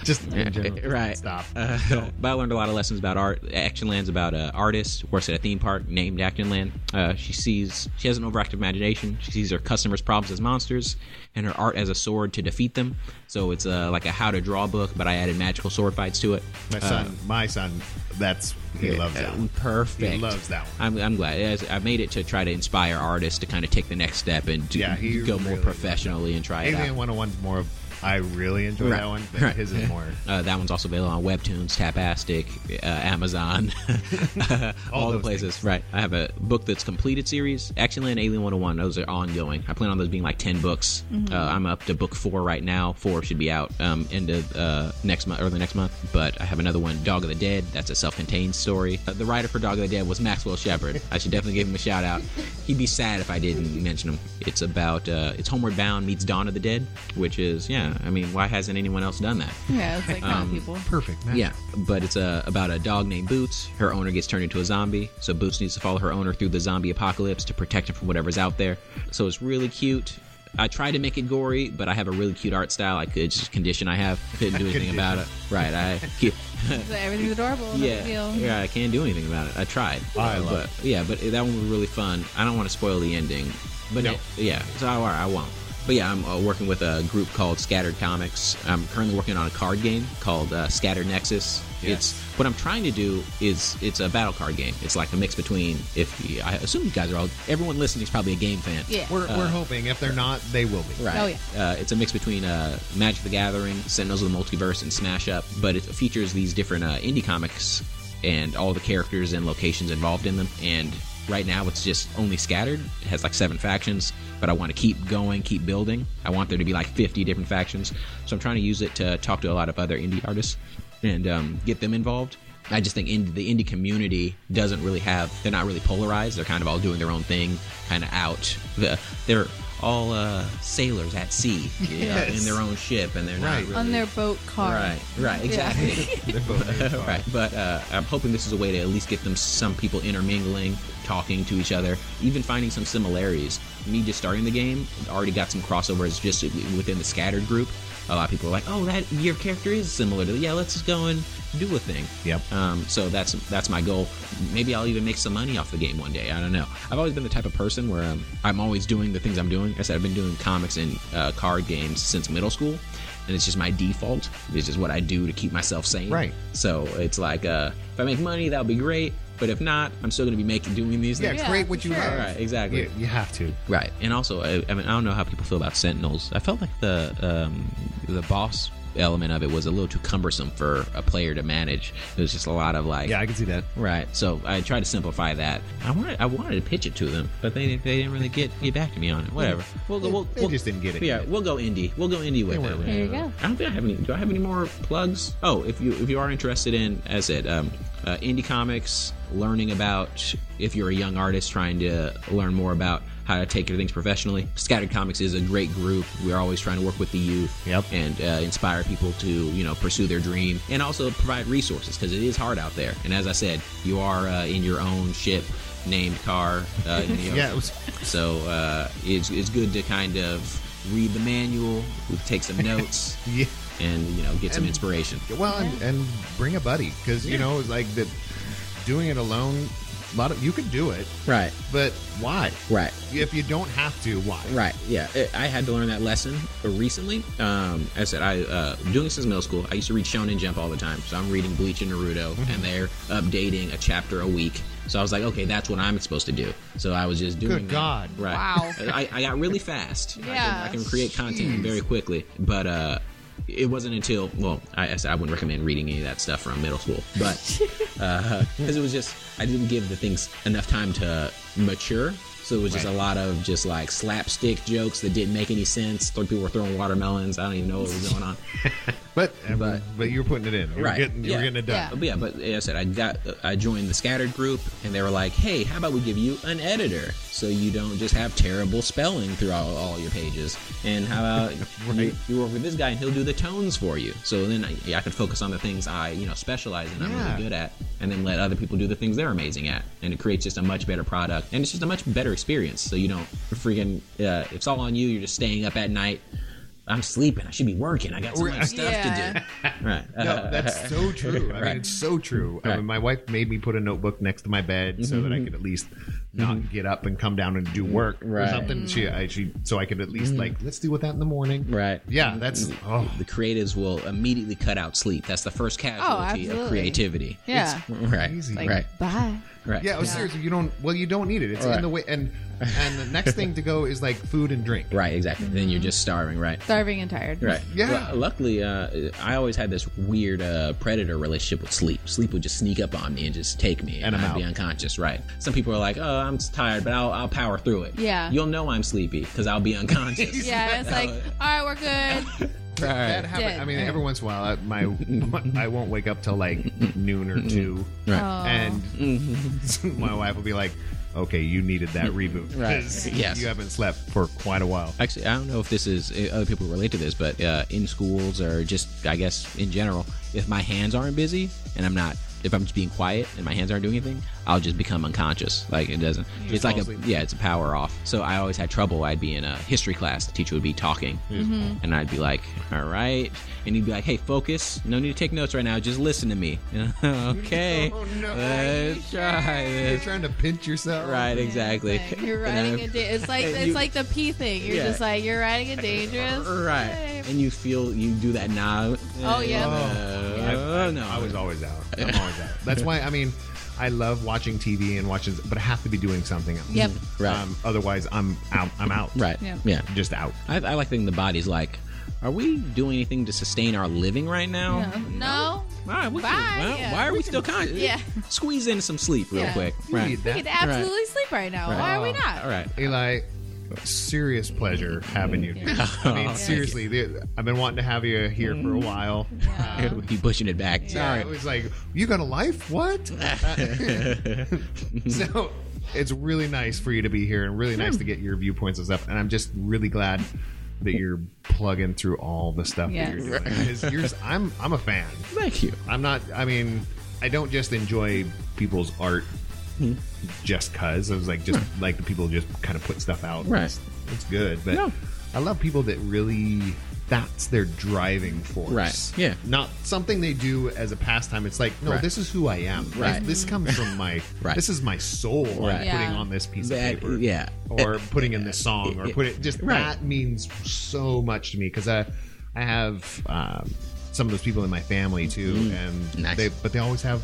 S2: Just in general.
S4: Right.
S2: Stop.
S4: But I learned a lot of lessons about art. Actionland's about an artist, works at a theme park named Actionland. She has an overactive imagination. She sees her customers' problems as monsters and her art as a sword to defeat them. So it's like a how to draw book, but I added magical sword fights to it.
S2: My son he loves that one.
S4: Perfect.
S2: He loves that one.
S4: I'm glad. I made it to try to inspire artists to kind of take the next step and go more professionally and try it out.
S2: Alien 101's more of, I really enjoy that one, but his is more.
S4: That one's also available on Webtoons, Tapastic, Amazon, all the places.
S2: Things.
S4: Right. I have a book that's completed series. Action Alien 101, those are ongoing. I plan on those being like 10 books. I'm up to book 4 right now. 4 should be out into next month or the next month. But I have another one, Dog of the Dead. That's a self-contained story. The writer for Dog of the Dead was Maxwell Shepard. I should definitely give him a shout out. He'd be sad if I didn't mention him. It's about it's Homeward Bound meets Dawn of the Dead, which is I mean, why hasn't anyone else done that?
S3: Yeah, it's like people.
S2: Perfect. Man.
S4: Yeah, but it's about a dog named Boots. Her owner gets turned into a zombie, so Boots needs to follow her owner through the zombie apocalypse to protect him from whatever's out there. So it's really cute. I tried to make it gory, but I have a really cute art style. It's just a condition I have. Couldn't do anything about it. Right.
S3: Everything's adorable.
S4: Yeah, I can't do anything about it. I tried.
S2: I love it.
S4: Yeah, but that one was really fun. I don't want to spoil the ending. But
S2: No.
S4: So I won't. But yeah, I'm working with a group called Scattered Comics. I'm currently working on a card game called Scattered Nexus.
S2: Yes.
S4: What I'm trying to do is it's a battle card game. It's like a mix between, I assume you guys are all, everyone listening is probably a game fan.
S3: Yeah.
S2: We're hoping. If they're not, they will be.
S4: Right.
S3: Oh, yeah.
S4: It's a mix between Magic the Gathering, Sentinels of the Multiverse, and Smash Up, but it features these different indie comics and all the characters and locations involved in them. And right now it's just only Scattered. It has like 7 factions, but I want to keep going, keep building. I want there to be like 50 different factions. So I'm trying to use it to talk to a lot of other indie artists and get them involved. I just think the indie community doesn't really they're not really polarized. They're kind of all doing their own thing, kind of out. They're all sailors at sea in their own ship, and they're not really,
S3: on their boat car.
S4: Right, exactly.
S2: They're both in the car.
S4: Right, but I'm hoping this is a way to at least get some people intermingling, talking to each other, even finding some similarities. Me just starting the game already got some crossovers just within the Scattered group. A lot of people are like, "Oh, that your character is similar to." Yeah, let's just go and do a thing.
S2: Yep.
S4: So that's my goal. Maybe I'll even make some money off the game one day. I don't know. I've always been the type of person where I'm always doing the things I'm doing. Like I said, I've been doing comics and card games since middle school, and it's just my default. It's just what I do to keep myself sane.
S2: Right.
S4: So it's like, if I make money, that'll be great. But if not, I'm still going to be doing these things.
S2: Yeah, create what you love.
S4: Right, exactly.
S2: You have to.
S4: Right, and also, I mean, I don't know how people feel about Sentinels. I felt like the boss element of it was a little too cumbersome for a player to manage. It was just a lot of like,
S2: Yeah, I can see that.
S4: right. So I tried to simplify that. I wanted to pitch it to them, but they didn't really get back to me on it. Whatever.
S2: They just didn't get it.
S4: Yeah, we'll go indie. We'll go indie with it.
S3: There you go.
S4: I don't think I have any. Do I have any more plugs? Oh, if you are interested in, as I said, indie comics, learning about, if you're a young artist trying to learn more about how to take your things professionally, Scattered Comics is a great group. We're always trying to work with the youth.
S2: Yep.
S4: And inspire people to pursue their dream, and also provide resources, because it is hard out there. And as I said, you are in your own ship named car.
S2: Yeah, it was.
S4: So it's good to kind of read the manual, take some notes.
S2: Yeah.
S4: And get some inspiration.
S2: Well, and bring a buddy, because it's like doing it alone. You could do it,
S4: Right.
S2: but why?
S4: Right.
S2: If you don't have to, why?
S4: Right. Yeah. I had to learn that lesson recently. As I said, I doing this since middle school. I used to read Shonen Jump all the time, so I'm reading Bleach and Naruto, and they're updating a chapter a week. So I was like, okay, that's what I'm supposed to do. So I was just doing
S2: Good
S4: that.
S2: God.
S4: Right.
S3: Wow.
S4: I got really fast.
S3: Yeah.
S4: I can create content very quickly, but it wasn't until, I wouldn't recommend reading any of that stuff from middle school, but because it was just, I didn't give the things enough time to mature. So it was just a lot of just like slapstick jokes that didn't make any sense. People were throwing watermelons. I don't even know what was going on.
S2: But you were putting it in. You were getting it done.
S3: Yeah.
S4: But as I said, I joined the Scattered group, and they were like, "Hey, how about we give you an editor so you don't just have terrible spelling throughout all your pages? And how about you work with this guy and he'll do the tones for you? So then I could focus on the things I specialize in, I'm really good at, and then let other people do the things they're amazing at, and it creates just a much better product, and it's just a much better experience. So you don't freaking if it's all on you, you're just staying up at night." I'm sleeping. I should be working. I got so much stuff to do. Right.
S2: No, that's so true. I mean, it's so true. I mean, my wife made me put a notebook next to my bed so that I could at least not get up and come down and do work or something. So I could at least let's deal with that in the morning.
S4: Right.
S2: Yeah, that's
S4: the creatives will immediately cut out sleep. That's the first casualty of creativity.
S3: Yeah.
S4: Right.
S3: Like, bye.
S4: Right.
S2: Yeah, seriously, you don't need it. It's in the way, and the next thing to go is like food and drink.
S4: Right, exactly. Then you're just starving, right?
S3: Starving and tired.
S4: Right.
S2: Yeah.
S4: Well, luckily, I always had this weird predator relationship with sleep. Sleep would just sneak up on me and just take me, and I'd be unconscious. Right. Some people are like, "Oh, I'm tired, but I'll power through it."
S3: Yeah.
S4: You'll know I'm sleepy because I'll be unconscious.
S3: Yeah, it's like, all right, we're good.
S2: That happens. I mean, every once in a while, I won't wake up till like noon or 2, and my wife will be like, "Okay, you needed that reboot because you haven't slept for quite a while."
S4: Actually, I don't know if this is other people relate to this, but in schools or just I guess in general, if my hands aren't busy and if I'm just being quiet and my hands aren't doing anything, I'll just become unconscious. Like it doesn't. It's like it's a power off. So I always had trouble. I'd be in a history class. The teacher would be talking, and I'd be like, "All right," and he'd be like, "Hey, focus. No need to take notes right now. Just listen to me." Okay, let's try this.
S2: You're trying to pinch yourself,
S4: right? Exactly.
S3: You're writing it's like the P thing. You're just like you're writing a dangerous,
S4: right? And you do that now.
S3: Oh yeah.
S4: No,
S2: I was always out. I'm always out. That's why I love watching TV and but I have to be doing something else.
S3: Yep.
S4: Right.
S2: Otherwise, I'm out.
S4: Right. Yeah.
S2: Just out.
S4: I like thinking the body's like, are we doing anything to sustain our living right now?
S3: No.
S4: All right. Why are we still conscious?
S3: Yeah.
S4: Squeeze in some sleep real quick. Right.
S3: We could absolutely sleep right now. Why are we not?
S4: All right.
S2: Eli, serious pleasure having you here. I mean, seriously, I've been wanting to have you here for a while.
S4: Keep pushing it back.
S2: Sorry. It was like, you got a life? What? So it's really nice for you to be here and really nice to get your viewpoints and stuff. And I'm just really glad that you're plugging through all the stuff that you're doing. Because I'm a fan.
S4: Thank you.
S2: I don't just enjoy people's art just cause. I was like, just like the people just kind of put stuff out.
S4: Right.
S2: It's good. But I love people that really, that's their driving force.
S4: Right. Yeah.
S2: Not something they do as a pastime. It's like, no, this is who I am.
S4: Right.
S2: This comes from my, this is my soul I'm putting on this piece of paper.
S4: Yeah.
S2: Or putting in this song or that means so much to me because I have some of those people in my family too. And they always have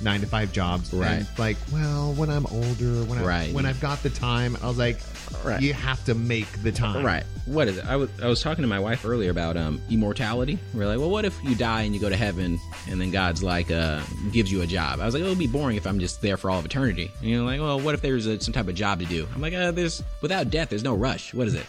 S2: 9-to-5 jobs.
S4: Right.
S2: And like, well, when I'm older, when I've got the time, I was like, you have to make the time.
S4: Right. What is it? I was talking to my wife earlier about immortality. We're like, well, what if you die and you go to heaven and then God's like gives you a job? I was like, it would be boring if I'm just there for all of eternity. And you're like, well, what if there's some type of job to do? I'm like, without death, there's no rush. What is it?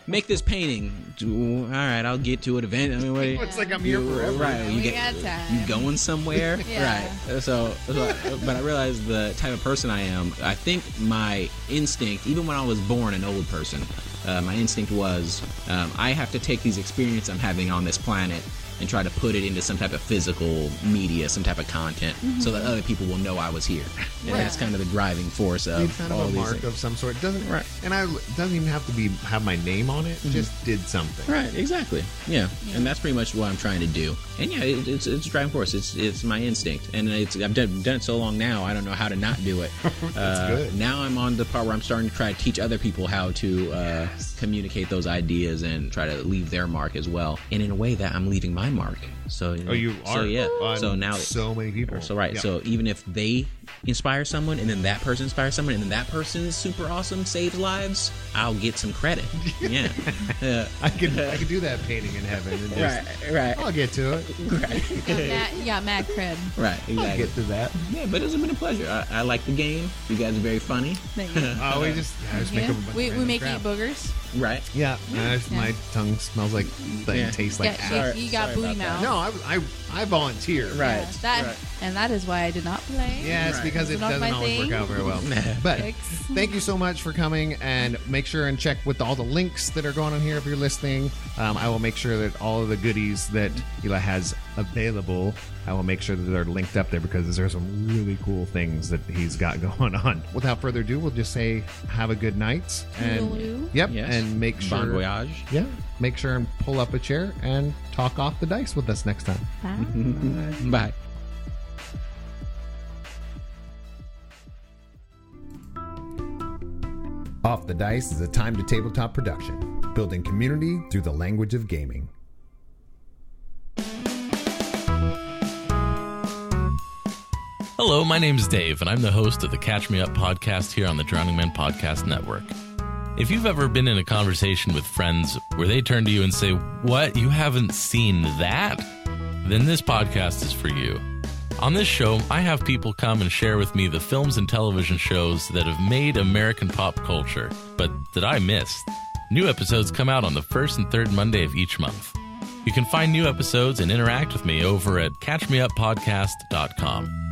S4: Make this painting. All right, I'll get to it eventually.
S2: It's like I'm here forever.
S4: Right.
S3: We got time.
S4: You going somewhere? Right. So, but I realized the type of person I am. I think my instinct, even when I was born an old person, my instinct was I have to take these experiences I'm having on this planet and try to put it into some type of physical media, some type of content, so that other people will know I was here. And that's kind of the driving force of all
S2: a
S4: these
S2: mark
S4: things.
S2: of some sort. Doesn't and it doesn't even have to have my name on it. Just did something.
S4: Right, exactly. Yeah, and that's pretty much what I'm trying to do. And yeah, it's a driving force. It's my instinct, and I've done it so long now. I don't know how to not do it.
S2: That's good.
S4: Now I'm on the part where I'm starting to try to teach other people how to communicate those ideas and try to leave their mark as well. And in a way that I'm leaving my mark. So
S2: you are.
S4: So yeah. So now
S2: so many people.
S4: So right. Yeah. So even if they inspire someone, and then that person inspires someone, and then that person is super awesome, saves lives, I'll get some credit. Yeah.
S2: I can do that painting in heaven. And just,
S4: right.
S2: I'll get to it.
S4: Right.
S3: You got mad cred.
S4: Right. Exactly.
S2: I'll get to that.
S4: Yeah, but it's been a pleasure. I like the game. You guys are very funny.
S3: Thank you.
S2: We just make up a bunch
S3: we
S2: of
S3: make
S2: crap.
S3: eat boogers.
S4: Right.
S2: Yeah. My tongue smells like tastes like ass.
S3: You got booty mouth.
S2: No, I volunteer.
S4: Right.
S3: Yeah, and that is why I did not play.
S2: Yeah, it's because it
S3: Not
S2: doesn't
S3: my
S2: always
S3: thing.
S2: work out very well. But
S3: Thanks.
S2: thank you so much for coming, and make sure and check with all the links that are going on here if you're listening. I will make sure that all of the goodies that Eli has available, I will make sure that they're linked up there because there's some really cool things that he's got going on. Without further ado, we'll just say have a good night.
S3: Toodaloo.
S2: Yep,
S4: Yes.
S2: and make sure.
S4: Bon voyage.
S2: Yeah, make sure and pull up a chair and talk off the dice with us next time.
S3: Bye.
S4: Bye.
S2: Off the Dice is a Time to Tabletop production, building community through the language of gaming.
S1: Hello, my name's Dave, and I'm the host of the Catch Me Up podcast here on the Drowning Man Podcast Network. If you've ever been in a conversation with friends where they turn to you and say, "What, you haven't seen that?" then this podcast is for you. On this show, I have people come and share with me the films and television shows that have made American pop culture, but that I missed. New episodes come out on the first and third Monday of each month. You can find new episodes and interact with me over at catchmeuppodcast.com.